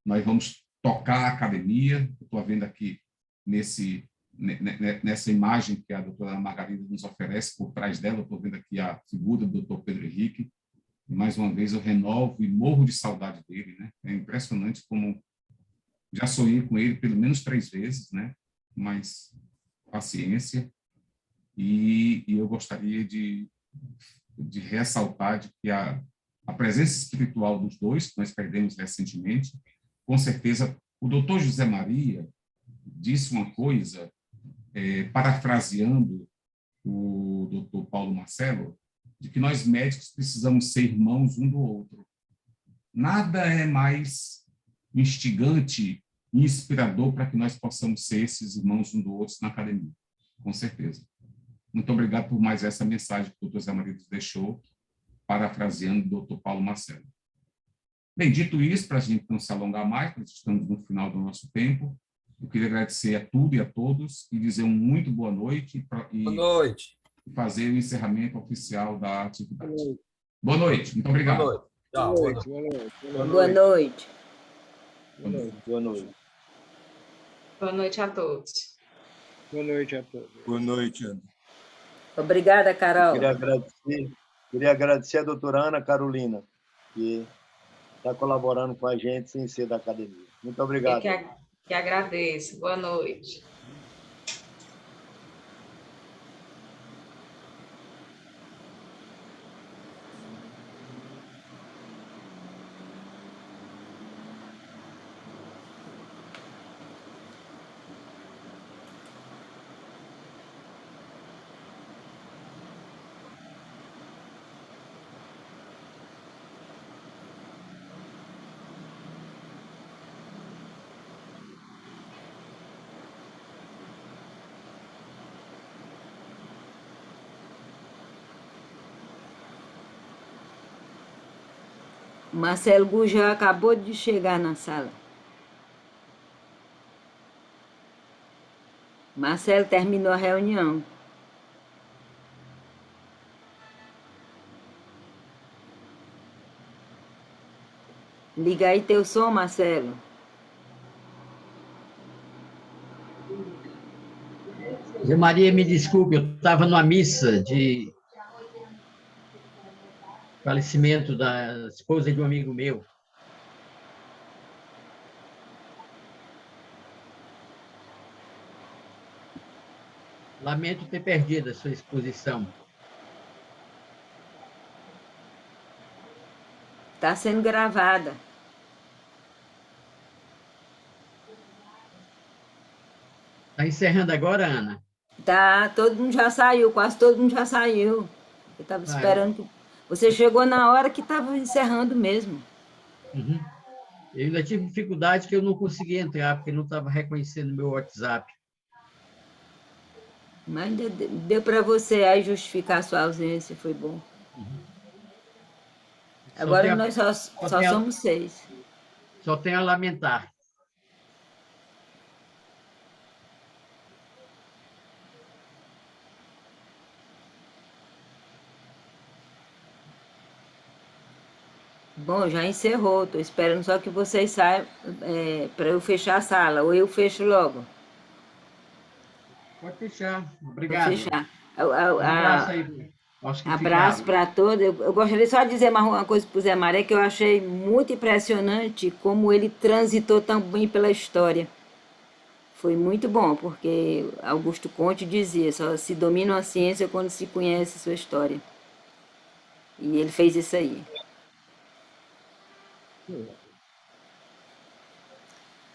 nós vamos tocar a academia. Eu estou vendo aqui nessa imagem que a doutora Margarida nos oferece, por trás dela, eu estou vendo aqui a figura do doutor Pedro Henrique, e mais uma vez eu renovo e morro de saudade dele, né? É impressionante como já sonhei com ele pelo menos 3 vezes, né? Mas paciência. E eu gostaria de ressaltar de que a presença espiritual dos dois, que nós perdemos recentemente, com certeza, o doutor José Maria disse uma coisa, parafraseando o doutor Paulo Marcelo, de que nós médicos precisamos ser irmãos um do outro. Nada é mais instigante e inspirador para que nós possamos ser esses irmãos um do outro na academia, com certeza. Muito obrigado por mais essa mensagem que o doutor Zé Maria nos deixou, parafraseando o doutor Paulo Marcelo. Bem, dito isso, para a gente não se alongar mais, nós estamos no final do nosso tempo, eu queria agradecer a tudo e a todos e dizer uma muito boa noite boa noite. E fazer o encerramento oficial da atividade. Boa noite, muito obrigado. Boa noite. Tchau, boa noite. Boa noite. Boa noite. Boa noite. Boa noite. Boa noite a todos. Boa noite a todos. Boa noite, Ana. Obrigada, Carol. Queria agradecer a doutora Ana Carolina, que está colaborando com a gente sem ser da academia. Muito obrigado. Eu que agradeço. Boa noite. Marcelo Gujá acabou de chegar na sala. Marcelo terminou a reunião. Liga aí teu som, Marcelo. Zé Maria, me desculpe, eu estava numa missa de falecimento da esposa de um amigo meu. Lamento ter perdido a sua exposição. Está sendo gravada. Está encerrando agora, Ana? Tá, todo mundo já saiu, quase todo mundo já saiu. Eu estava esperando que... Você chegou na hora que estava encerrando mesmo. Uhum. Eu ainda tive dificuldade que eu não consegui entrar, porque não estava reconhecendo meu WhatsApp. Mas deu para você aí justificar a sua ausência, foi bom. Agora nós só somos 6. Só tenho a lamentar. Bom, já encerrou. Estou esperando só que vocês saiam para eu fechar a sala. Ou eu fecho logo. Pode fechar. Obrigado. Pode fechar. Um abraço aí. Abraço para todos. Eu gostaria só de dizer mais uma coisa para o Zé Maria, que eu achei muito impressionante como ele transitou tão bem pela história. Foi muito bom, porque Augusto Conte dizia, só se domina uma ciência quando se conhece sua história. E ele fez isso aí.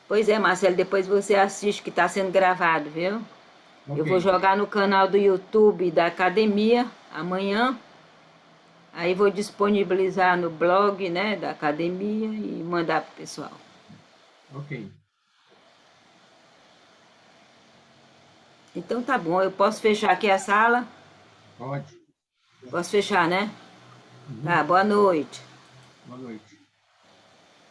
Pois é, Marcelo, depois você assiste que está sendo gravado, viu? Okay. Eu vou jogar no canal do YouTube da academia amanhã. Aí vou disponibilizar no blog, né, da academia e mandar para o pessoal. Ok. Então tá bom, eu posso fechar aqui a sala? Pode. Posso fechar, né? Tá, boa noite. Boa noite.